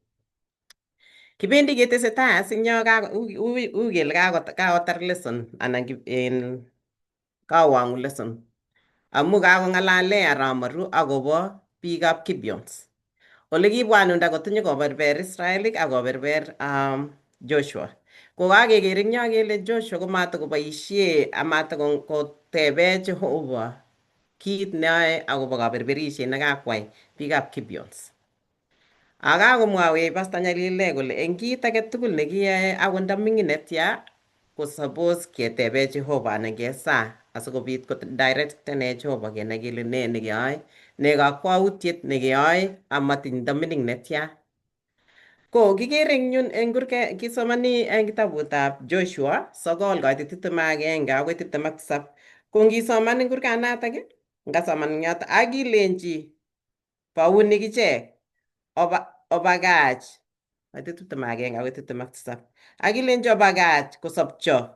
Kibendi ketesetai as eng yo uu kele kakotar lesson anan kawang'u lesson amu kakong'alale Arap Maru akobo biikab Gibeons. Ole kibwanunda kotinyokoberber Israelik ak koberber Joshua. Ko kakeker eng yo kele Joshua komatakoboisie amatakotebe Jehova kit neyoe akobo kaberberisiet nekakwai biikab Gibeons. Akakomwawech Pastor Nyalile kole eng kit age tugul nekiyoe akot ndaming'in netya ko suppose ketebe Jehova anan kesaa asikobit kodirectenech Jehova kenai kele nee nekeyoe, ne kakwautiet nekeyoe amatiny ndamining netya. Ko kikere eng yun eng kisomani eng kitabutab Joshua 9:21 akoi 27. Ko ngisoman eng kurganatak ngasoman eng yoto akilenji baunik ichek obakach 21 akoi 27. Akilenji obakach kosopcho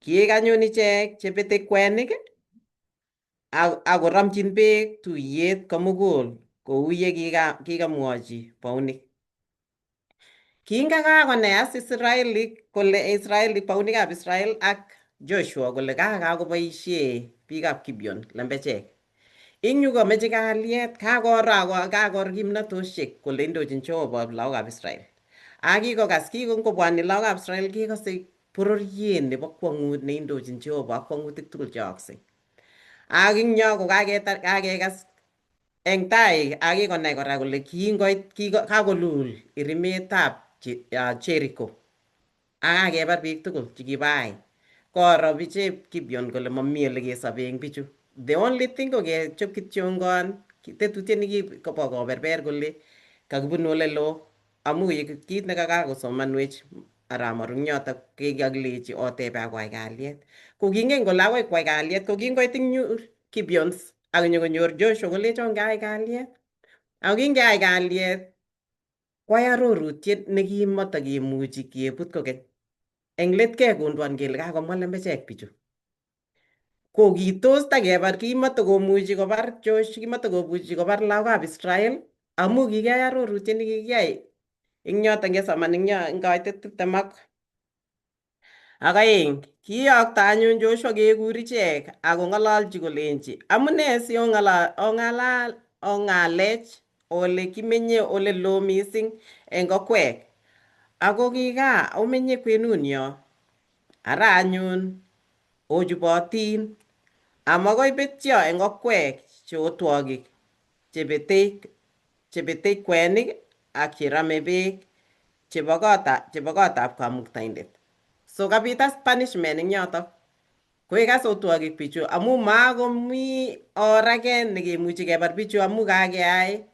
kiek anyun ichek chebete kwenik akoramchin beek tuyet komugul kou ye kikamwochi baunik. Kingakakonai Israelik baunikab Israel ak Joshua kole kakoboisie biikab Gibeon lembechek. Ing yu komeche kalyet, kakor kimnatosiek kole indochin Jehova lagokab Israel. Ak kingokobwoni lagokab Israel kekose bororiet nebo kwong'ut neindochin Jehova ak kwong'utik tugul cheyoyoskei. Ak ing yo kakekas eng tai ak kikonai kora kole kakolul irimetab Jericho. Ak kakebar biik tugul chekibai. Koro bichep Gibeon kole mami ole kesobe eng bichu. The only thing ko kechop kityongon tetutiet nekikobo koberber kole kakibunu ole loo amu kit nekakakosomanwech arap Marung yotok kikakilechi otebe akwai kalyet. Ko kingen kole akoi kwai kalyet ko kingoit ing Gibeons ak nyokonyor Joshua kolechon keai kalyet. Ako kingeai kalyet kwai arorutiet nekimatakemuchi kebut kokeny. Eng let kekundwan kele kakomwa lembechek bichu. Ko kitos takebar kimatakomuchi kobar lagokab Israel amu kikiyai arorutiet nekikiyai ing yotok ngesoman ing kaitet 20 ak aeng. Kiyokto anyun Joshua kekur ichek akong'ololchi kolenji amune si ong'alech ole kimenye ole loo mising eng okwek. Ako kikaa omenye kwenun yo. Ara anyun ochubotin amakoi betyo eng okwek che otwogik chebetei kwenik ak cherame beek chebo kotab Kamuktaindet. So kabit as punishment eng yotok. Koikas otwogik bichu amu makomi or age nekemuchi kebar bichu amu kakeai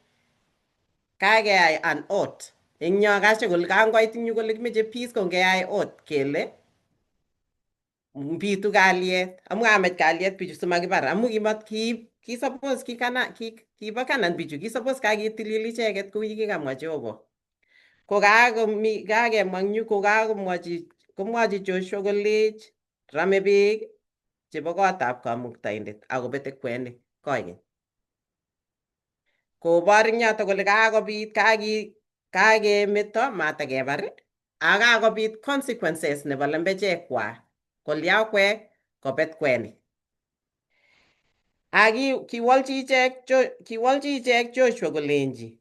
an oath. Eng yo kache kole kangoit ing yu kole kimeche peace ko ngeai oath kele bitu kalyet amu kamach kalyet bichu simakibar amu kibo Canaan bichu kisopos kaketilil icheket kou yekikamwa Jehova. Ko kakemwa eng yu ko komwochi Joshua kolech rame beek chebo kotab Kamuktaindet akobete kwenik koikeny. Kobor ing yotok kole kakemeto matakebar ak kakobit consequences nebo lembechekwa kolya okwek kobet kwenik. Ak kiwolchi ichek Joshua kolenji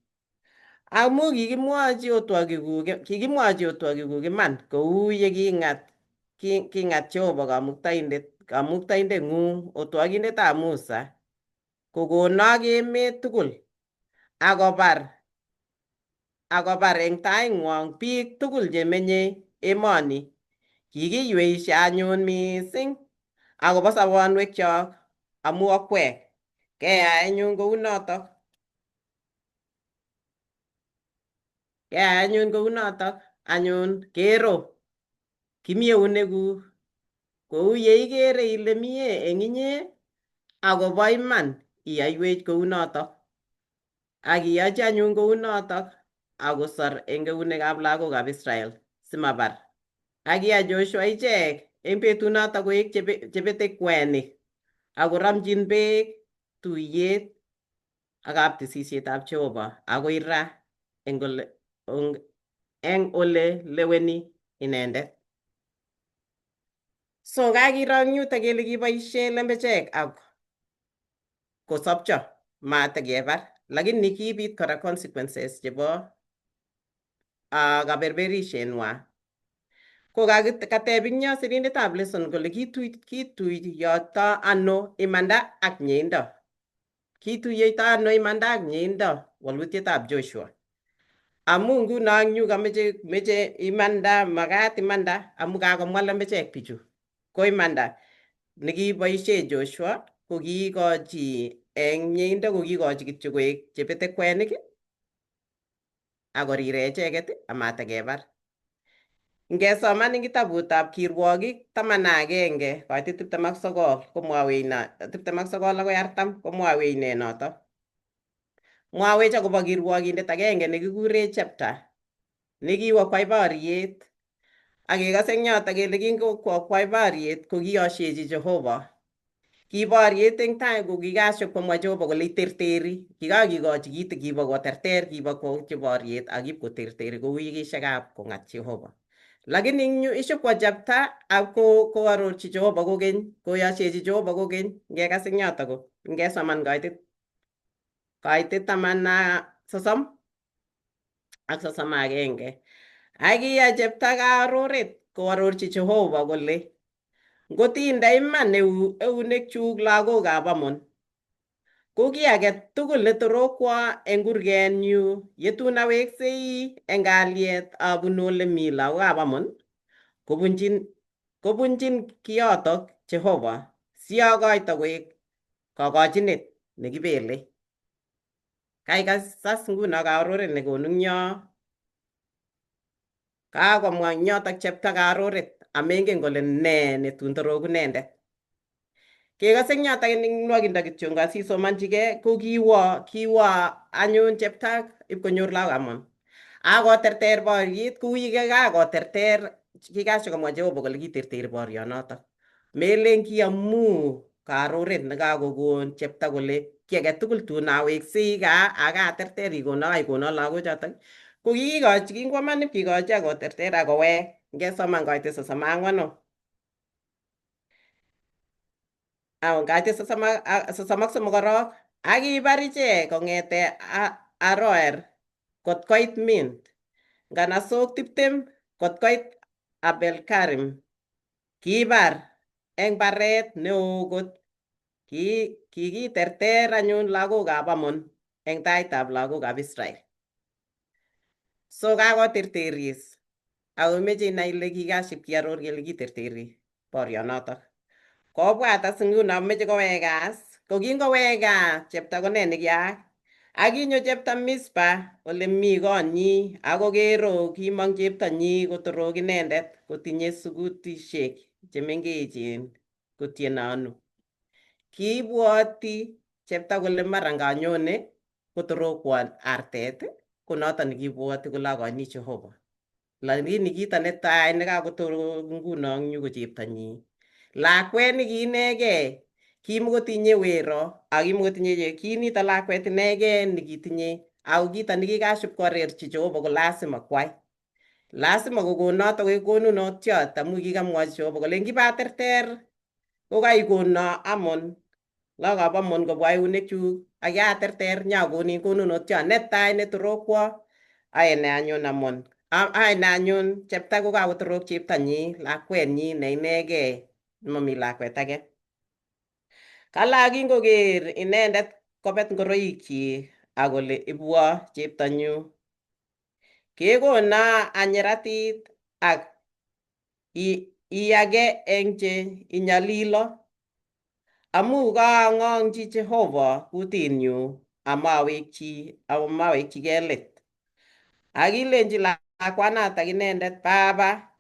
amu kikimwochi otwogikuk iman kou ye king'at Jehova Kamuktindeng'ung otwogindetab Musa kokonok emet tugul akobar eng taing'wong biik tugul chemenye emoni. Kikiyweisie anyun mising akobo sobonwekchok amu okwek. Keyai anyun kounotok anyun kero kimi eunekuk kou yeikere ile mie eng inye akobo iman iyaiwech kounotok. Akiyochi anyun kounotok akosor eng eunekab lagokab Israel simabar. Akiyai Joshua ichek eng betunotok koek chebete kwenik akoromchin beek tuiyet ak kabtisisietab Jehova akoi ra eng ole leweni inendet. So kakiro eng yutok kele kiboisie lembechek ak kosopcho matakebar lakini kibit kora consequences chebo kaberberisienywa. Ko kateb ing yo sirindetab lesson kole kituiyoto ano imanda ak mieindo. Kituiyoito ano imanda ak mieindo walutietab Joshua. Amu nguno eng yu meche imanda, makat imanda amu kakomwa lembechek bichu. Ko imanda nekiboisie Joshua ko kiikochi eng mieindo ko kiikochi kityo koek chebete kwenik akorire icheket amatakebar. Ngesoman ing kitabutab Kirwogik 11 kaitit 29 komwawech 29 akoi 40 komwawech notok. Mwawech akobo kirwogindet agenge nekikure Jepta nekiwo kwai boriet ak kekase eng yotok kele kingokwo kwai boriet ko kiyosiechi Jehova. Kiboryet eng tai ko kikasho komwa Jehova kole iterteri, kikakikochi kit kibo koterter, kibo koutyi boryet ak ip koterteri kou yekishakab kong'at Jehova. Lakini eng yu isib kochapta ak koarorchi Jehova kokeny, koyoshechi Jehova kokeny, ngekas eng yoto ko ngesoman kaitet 30 ak 31. Akiya chepta karoret koarorchi Jehova kole ngotinde iman eunekchuk lagokab Amon, ko kiy age tugul netorokwo eng kurgenyu yetun aweksei eng kalyet abunu ole mi lagokab Amon, kobunjin kiyotok Jehova siakoito koek kakochinet nekibele. Kaikasas nguno karoret nekonu eng yo. Kakomwa eng yotok chepta karoret amengen kole nee netun toroku inendet. Kekase eng yotok eng nwakindo kityo ngasisomanchigei ko kiwo anyun chepta ipkonyor lagokab Amon. Akoterter boryet kou yekakoterter, kikasho komwa Jehova kole kiterteri boryonotok. Melen ki amu karoret nekakokon chepta kole kiy age tugul tun aweksei gaa akaterter ikono lagochotok. Ko kikikochi kingwo iman ipkikochi akoterter akowek. Ngesoman kaitet 34. Kaitet 33 korok. Akibar ichek kong'ete Aroer kot koit Mint, nganasok 20 kot koit Abel-karim. Kibar eng baret neo kot. Kikiterter anyun lagokab Amon eng taitab lagokab Israel. So kakoterteris akomeche inai ile kikaship kiaror kele kiterteri boryonotok. Kobwat as nguno meche kowek gaa as. Ko kingowek gaa chepta ko nee nekiyaak? Akinyo chepta Mispa ole mi konyi akokero kimong cheptonyi kotorok inendet kotinye sukutishek chemengechen kotiene anu. Kiibwoti chepta kole mara nganyone kotorokwon artet, ko noto nekibwoti kole akoini Jehova. Lakini kito netai nekakotorok nguno eng yu ko cheptonyi. Lakwet nekiinegei, kimukotinye wero akimokotinye kinito lakwet inegei nekitinye, ako kito nekikaship koarorchi Jehova ko lazima kwai. Lazima kokon notok koek konunotiot amu kikamwochi Jehova kole ngipaterter kokaikono Amon, lagokab Amon kobwa eunekchuk akiaterter nyakonin konunotiot netai netorokwo aene anyun Amon. Aene anyun chepta kokakotorok cheptonyi, lakwetnyi ne inegei, mami lakwet age. Kala kingoker inendet kobet ngoroikchi akole ibwo cheptonyu, kekono anyeratit ak iyage eng che inyalilo, amu kaang'ong'chi Jehova kutinyu amawekchigei let. Akilenji lakwanatak inendet, Baba,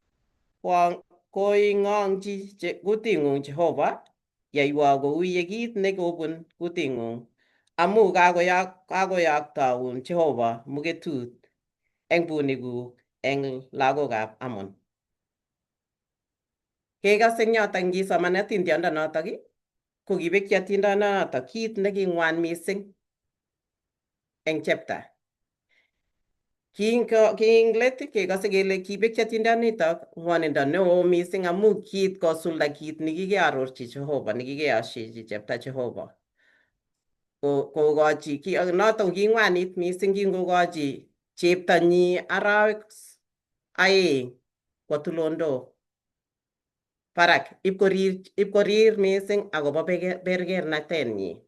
koing'ong'chi kuting'ung Jehova, yoiwo kou ye kit nekobun kuting'ung, amu kakoyoktoun Jehova muketut eng bunikuk eng lagokab Amon. Kekase eng yotok ngisoman atintiondonotok ko kibekyi atindonotok kit neking'wan mising eng chepta. Kinglet kekase kele kibekyi atindonitok ng'wonindo neo mising amu kiit kosulda kit nekikearorchi Jehova, nekikeyoshechi chepta Jehova. Kokochi notok king'wanit mising kingokochi cheptonyi arawek 2 kwo tulondok barak ipkorir mising akobo berkernatenyi.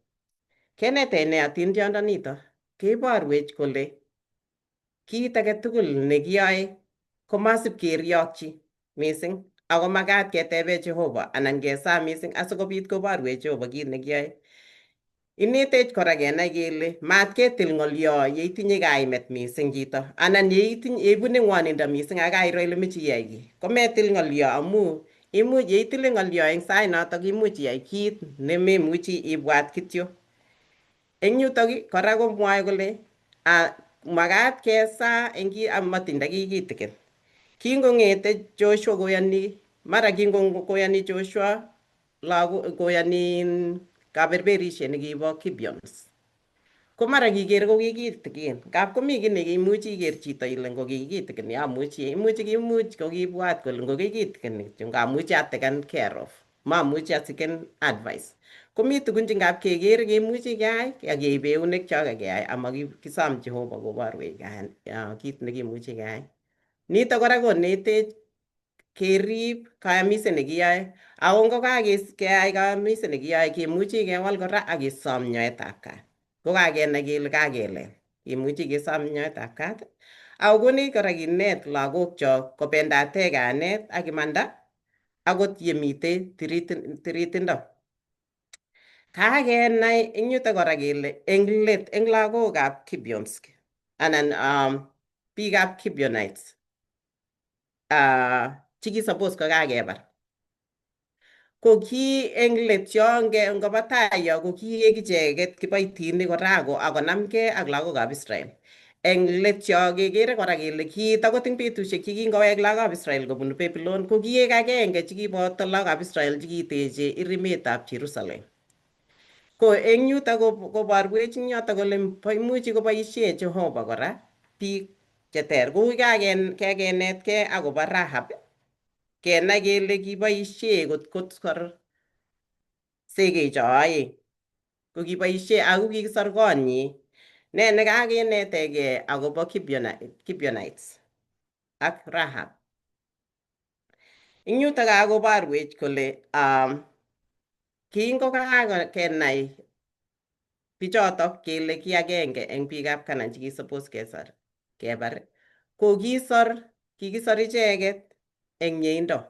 Kenetech nee atindondonitok? Keborwech kole kit age tugul nekiyoe komasipkeriokchi mising, ako makat ketebe Jehova anan kesaa mising asikobit koborwech Jehova kit nekiyoe. Inetech kora kenai kele matketil ng'olyo yeitinye kaimet mising chito, anan yeibune ng'wonindo mising akairo ile meche iyai kiy, kometil ng'olyo amu imuch yeitile ng'olyo eng sait notok imuch iyai kit nememuchi ibwat kityo. Eng yutok kora komwoe kole makat kesaa eng kiy amatinda kiy kitikin. Kingong'ete Joshua koyoni, mara kingoyoni Joshua koyani kaberberisiet nekibo Gibeons. Ko mara kiker ko kikitikin. Ngap komi kiy nekimuchi iker chito ile ngo kikitikin imuchi ko kibwat kole ngo kikitikin kityo ngamuchi ateken care of. Mamuchi asiken advice. Komi tugun che ngap keker kemuchi keyai akeib eunek chok akeyai ama kisom Jehova koborwech kit nekimuchi keyai. Nito kora konetech kerib kayamiset nekiyoe. Ako ngo kakeyai kayamiset nekiyoe kemuchi kewal kora akesom nyoetab kat. Ko kakenai kele kakelel kemuchi kesom nyoetab kat. Ako konech kora kinet lagokchok kobendate kanet ak imanda akot yemite tiritindo. Kakenai eng yutok kora kele eng let eng lagokab Gibeons anan biikab Gibeonites chiki suppose ko kakebar. Ko ki eng let yo ngobo tai yo ko kiek icheket kiboitinik kora akonamgei ak lagokab Israel. Eng let yo kekere kora kele kiit akot eng betusiek chekingowek lagokab Israel kobunu Babylon ko kiek agenge chekiboto lagokab Israel chekiteche irimetab Jerusalem. Ko eng yutok koborwech eng yotok kole imuchi koboisie Jehova kora biik cheter. Kou kekenetkei akobo Rahab kenai kele kiboisie kotkosor segecho oeng. Ko kiboisie ako kikisor konyi. Ne nekakenetegei akobo Gibeonites ak Rahab. Eng yutok koborwech kole kingokakenai bichotok kele ki agenge eng biikab Canaan chekisuppose kebar ko kikisor icheket eng mieindo.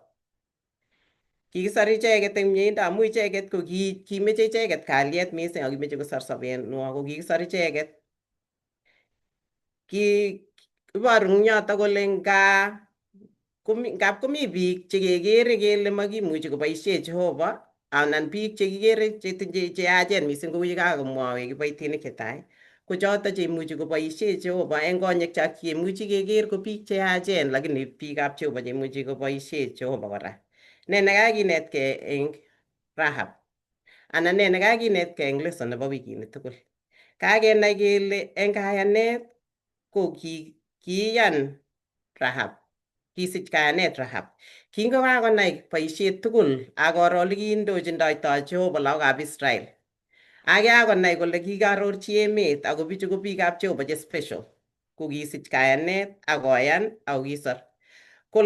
Kikisor icheket eng mieindo amu icheket ko kimeche icheket kalyet mising ako kimeche kosor sobeng'wa ko kikisor icheket. Iboru eng yotok kole ngap komi biik chekekere kele makimuchi koboisie Jehova anan biik chekikere cheyachen mising kou yekakomwowech kiboitinik chetai ko chotok cheimuchi koboisie Jehova eng konyekchok chemuchi keker ko biik cheyachen lakini biikab Jehova cheimuchi koboisie Jehova kora. Ne nekakinetkei eng Rahab anan ne nekakinetkei eng lesson nebo wikini tugul. Kakenai kele eng kayanet ko kiiyan Rahab. Kisich kayanet Rahab. Kingokakonai boisiet tugul akoro ole kiindochindoi Jehova lagokab Israel. Akakonai kole kikaarorchi emet ako bichu ko biikab Jehova che special. Ko kisich kayanet akoyan ako kisor. Ko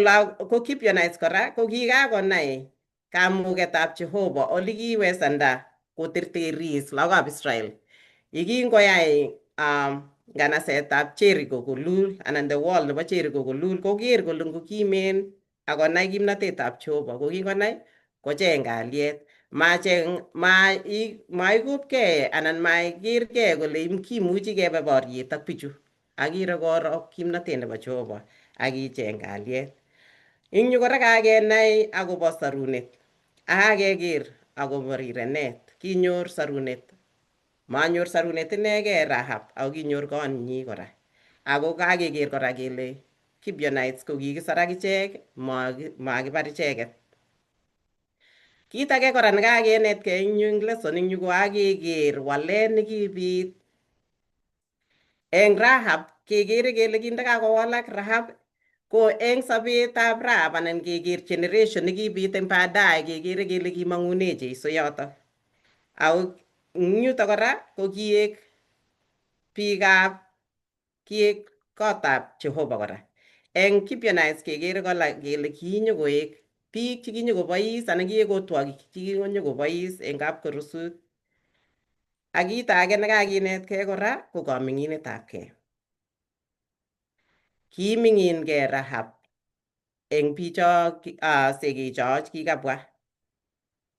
Gibeonites kora ko kikakonai kamugetab Jehova ole kiwesanda koterteris lagokab Israel. Yekingoyai nganasetab Jericho kolul anan the wall nebo Jericho kolul koker kole ngokimen akonai kimnatetab Jehova ko kingonai kocheng kalyet maikupkei anan maikerkei kole kimuchi kebe boriet ak bichu akiro koro kimnatet nebo Jehova akicheng kalyet. Eng yu kora kakenai akobo sorunet akakeker akobo rirenet. Kinyor sorunet. Manyor sorunet inegei Rahab ako kinyor konyi kora. Ako kakeker kora kele Gibeonites ko kikisor akichek makibar icheket. Kit age kora nekakenetkei eng yu eng lesson eng yu ko kakeker walet nekibit eng Rahab kekere kele kindakakowalak Rahab ko eng sobetab Rahab anan keker generation nekibit eng baadaye kekere kele kimang'une Jeiso yotok. Ako eng yutok kora ko kiek kotab Jehova kora. Eng Gibeonites kekere kele kinyokoek biik chekinyokobois anan kiek kotwogik chekinyokobois eng kapkorosut. Ak kit age nekakinetkei kora ko kaming'inetabkei. Kiming'ingei Rahab eng bicho segecho kikabwa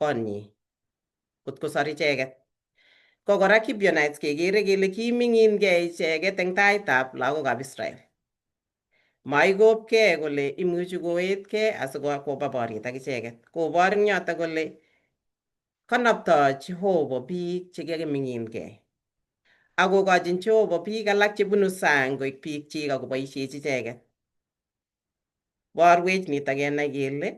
konyi kotkosor icheket. Ko kora Gibeonites kekere kele kiming'ingei icheket eng taitab lagokab Israel. Maikopkei kole imuchi koetkei asikoba boriet ak icheket. Kobor eng yotok kole kanoptoi Jehova biik chekakiming'ingei. Akokochin Jehova biik alak chebunu sang koek biikchik akoboisiechi icheket. Borwech nitok kenai kele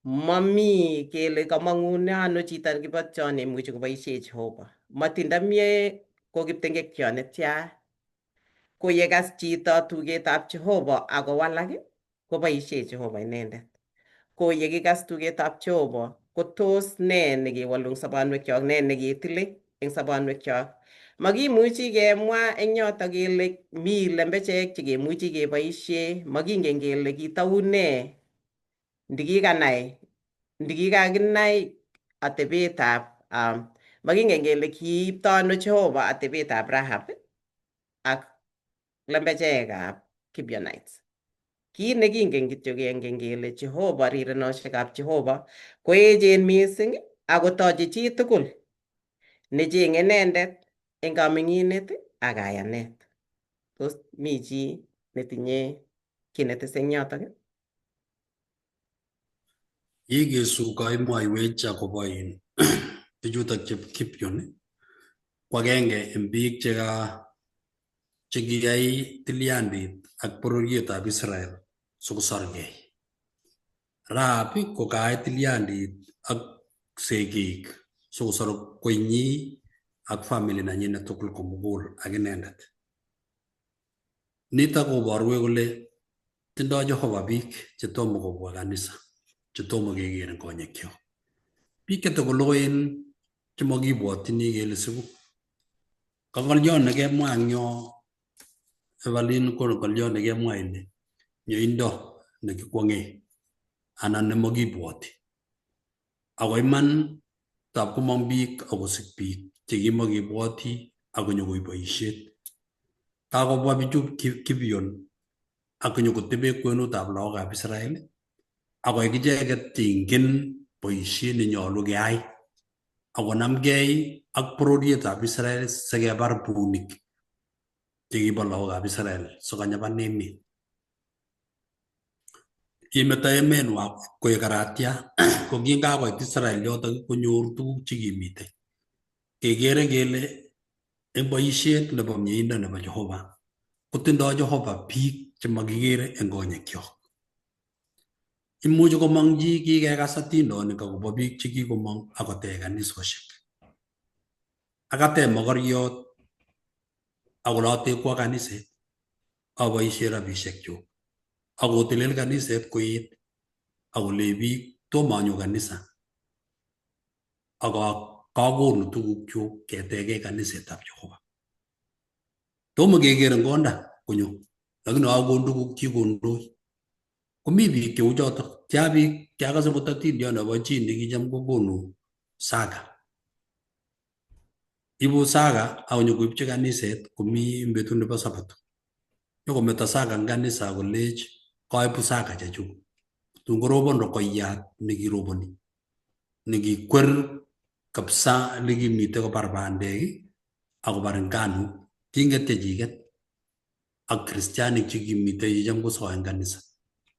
Mami kele kamang'une ano chito kibotiot neimuchi koboisie Jehova. Matindamie ko kiptengekiot netya. Ko yekas chito tugetab Jehova akowalak koboisie Jehova inendet. Ko yekikas tugetab Jehova ko tos ne nekewolu eng sobonwekyok, ne neketile eng sobonwekyok. Makimuchi kemwa eng yoto kele mi lembechek chekemuchi keboisie, makingen kele kitaune ndikikakinai atebetab makingen kele kiipto ano Jehova atebetab Rahab ak lembechekab Gibeonites. Kit nekingen kityo kengen kele Jehova, rirenosiekab Jehova ko echen mising akotochi chi tugul nechenge inendet eng kaming'inet ak kayanet. Tos mi chi netinye kiy netese eng yotok? Yekesu kaimwaiwech akobo bichutok chep Gibeon ko agenge eng biik chekiyai tilyandit ak bororietab Israel sikosorgei. Rahab ko kaai tilyandit ak segik sikosor koinyi ak family nanyinet tugul komugul ak inendet. Nitok koborwech kole tindoi Jehova biik chetomo kobwa kanisa, chetomo keker eng konyekyok. Biik chetokoloen chemakibwotini kele siku. Ka ng'olyot nekemwa eng yo, Evelyn, ko ng'olyot nekemwa ile mieindo nekikwong'e anan nemakibwoti. Ako iman tab komong biik akosik biik chekimakibwoti akonyokoib boisiet. Kakobwa bichu Gibeon akonyokotebe kwenutab lagokab Israel akoek icheket cheingen boisiet nenyolu keyai akonamgei ak bororietab Israel sikebar bunik chekibo lagokab Israel sikonyapan emet. Kimeto emenwa koek karatia ko kingakoit Israel yotok konyor tuguk chekimite. Kekere kele eng boisiet nebo mieindo nebo Jehova kotindoi Jehova biik chemakikere eng konyekyok. Imuchi komong chi kikekas atindonik akobo biik chekikomong akotech kanisosiek. Akatech mokoriot akolotekwo kaniset aboisie rabisiekchuk akotelel kaniset koet akole biik tomo anyo kanisa akakonu tugukchuk keteke kanisetab Jehova. Tomo keker eng konda konyo, lakini kakon tugukchi kondoi. Komi biik cheu chotok, tia biik kiakase kot atindiot nebo chi nekicham kokonu saga. Ibu saga akonyokoipchi kaniset komi eng betut nebo Sabato. Nyokometo saga eng kanisa kolech kaibu saga chechuk. Tun korobon rokoyat nekiroboni, nekikwer kabisa nekimite kobar bandek akobar nganuk, kinget chechiket ak kristianik chekimite checham kosoe eng kanisa.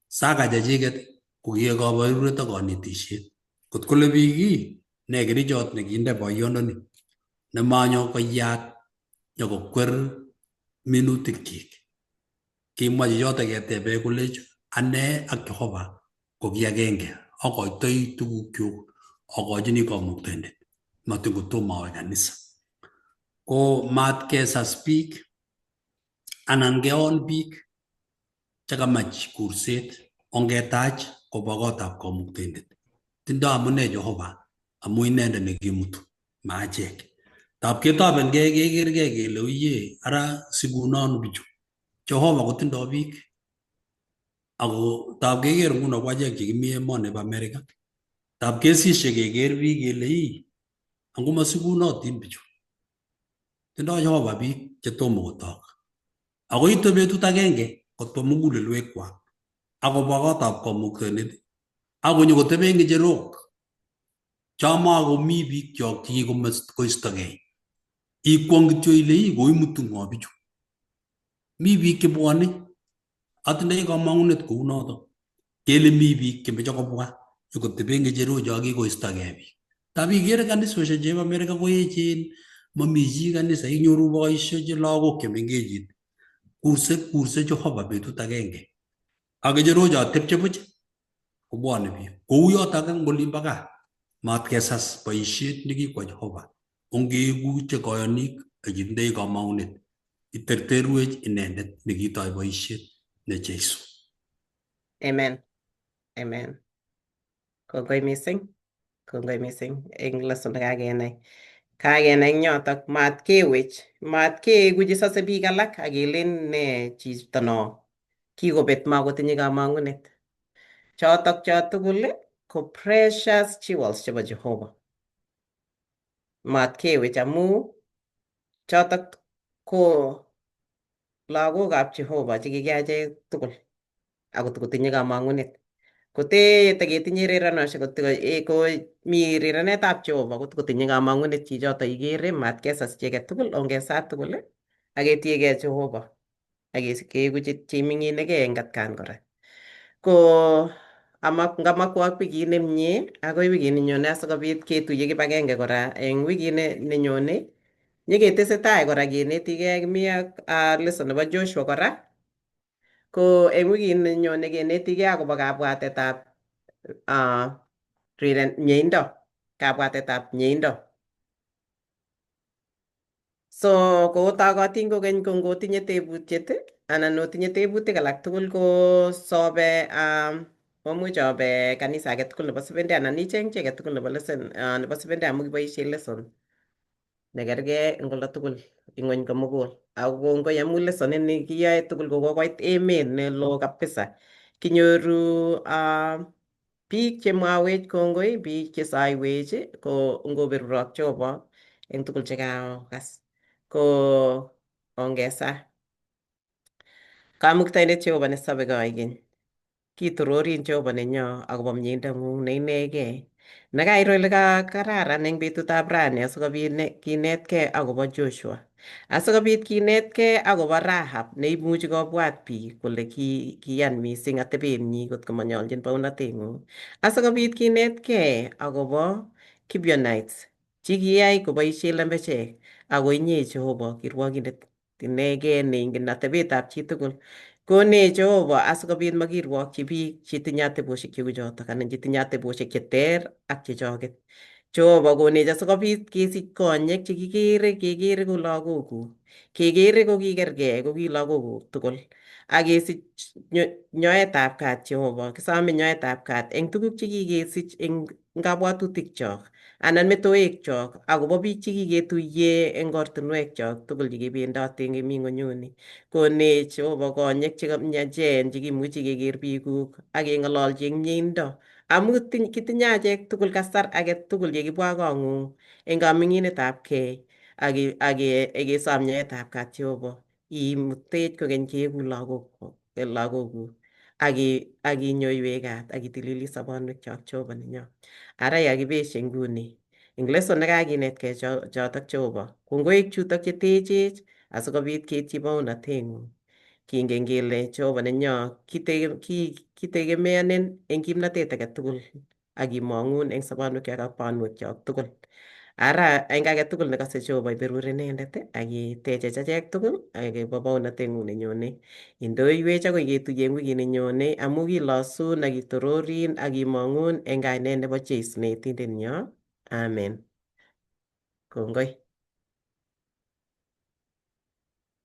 Saga chechiket ko kiek kabaruret ak kanetisiet. Kot kole biik ne kerichot nekinde boyondoni nemanyo koyat nyokokwer minutikyik. Kimwa chichotok ketebe kolech ane ak Jehova ko ki agenge, akoitoi tugukyuk akochini kamuktaindet matin kotomo awe kanisa. Ko mat kesas biik anan keon biik chekamach kurset ongetach kobwa kotab kamuktaindet. Tindoi amune Jehova amu inendet nekimutu maachek. Tab ketobengei kekergei kele uye ara sikunon bichu. Jehova kotindoi biik ako tab keker nguno ko achek chekimi emoni bo Amerika. Tab kesishe keker biik kele angomasikunotin bichu. Tindoi Jehova biik chetomo kotok. Ako ite betut agenge kotwa mugulelwekwak akobwa kotab kamuktaindet akonyokotebe ngecherok chamakomi biikchok chekikoistogei. Ikwong kityo ile koimutu ng'o bichu. Mi biik chebwone, atindoi kamang'unet kou notok kele mi biik chemeche kobwa nyokotebe ngecherok cho kikoistogei biik. Tab ikere kanisosiek chebo Amerika ko echen, mami chi kanisa, inyoru boisiek che lagok chemengechen kurse Jehova betut agenge ak ngecherocho tepche buch kobwone biik. Kou yotok eng olimbo gaa, matkesas boisiet nekikwo Jehova. Ongeegu che koyonik ak kitindoi kamang'unet, iterterwech inendet nekitoi boisiet ne Jeiso. Amen. Amen. Kongoi mising. Kongoi mising eng lesson nekakenai. Kakenai eng yotok matkeeku chesose biik alak akelen ne chito no kikobet makotinye kamang'unet. Chotok cho tugul ko precious jewels chebo Jehova. Matkewech amu chotok ko lagokab Jehova chekikiachek tugul akot kotinye kamang'unet. Kote teketinye riranosiek ko mi riranetab Jehova kot kotinye kamang'unet chichoto ikere matkesas icheket tugul ongesat tugul aketiegei Jehova akeeku cheming'inegei eng atkan kora. Ko ngamakwo ak wikit nemie akoi wikit nenyone asikobit ketuiye kibagenge kora eng wikit nenyone nyeketesetai kora kenetigei mi ak lesson nebo Joshua kora. Ko eng wikit nenyone kenetigei akobo kabwatetab mieindo, kabwatetab mieindo. So kotokotin kokeny ko ngotinye tebutiet anan otinye tebutik alak tugul ko sobe komuch obe kanisa age tugul nebo Seventh Day anan icheng chi age tugul nebo nebo Seventh Day amu kiboisie lesson nekergei eng oldo tugul ing'ony komugul. Ako kongoi amu lesson ini kiyoe tugul ko kokoit emet neloo kabisa. Kinyoru biik chemwawech kongoi, biik chesoiwech ko ngoberurok Jehova eng tugul chekaokas. Ko ongesa Kamuktaindet Jehova nesobe koigeny, kitororin Jehova nenyo akobo miendong'ung ne inegei. Nekairo ile kararan eng betutab rani asikobit kinetkei akobo Joshua. Asikobit kinetkei akobo Rahab neimuchi kobwat biik kole kiyan mising atebenyi kot komanyolchin bounateng'ung. Asikobit kinetkei akobo Gibeonites chikiyai koboisie lembechek ako inye Jehova kirwokindet inegei neingen atebetab chitugul. Konech Jehova asikobit makirwokyi biik chetinye atebosiek cheu chotok anan chetinye atebosiek cheter ak chechoket. Jehova konech asikobit kesich konyek kekere ko lagokuk. Kekere ko kikergei ko ki lagokuk tugul. Akesich nyoetab kat Jehova. Kisome nyoetab kat eng tuguk chekikesich eng kabwatutikchok anan metoekchok akobo biik chekiketuiye eng ortinwekchok tugul chekebendote kemi ng'onyuni. Konech Jehova konyek chekamiachen chekimuchi keker biikuk ak keng'ololchi eng mieindo. Amu kitinye achek tugul kasar age tugul yekibwa kong'ung eng kaming'inetabgei akesom nyoetab kat Jehova. Imutech kokeny keeku lagokuk akinyoiwech kat akitilili sobonwekchok Jehova nenyo. Ara yakibeshe nguni eng lesson nekakinetkei chotok Jehova, kongoi chutok chetechech asikobit keitchi bounateng'ung. Kingen kele Jehova nenyo kitegemeanen eng kimnatet age tugul akimong'un eng sobonwekyok ak banwekyok tugul. Ara eng age tugul nekose Jehova iberur inendet akitechech achek tugul akobo bounateng'ung nenyone. Indoiwech akoi ketuiye eng wikit nenyone amu kilosun akitororin akimong'un eng kainet nebo Jeiso ne Yetindenyo. Amen. Kongoi.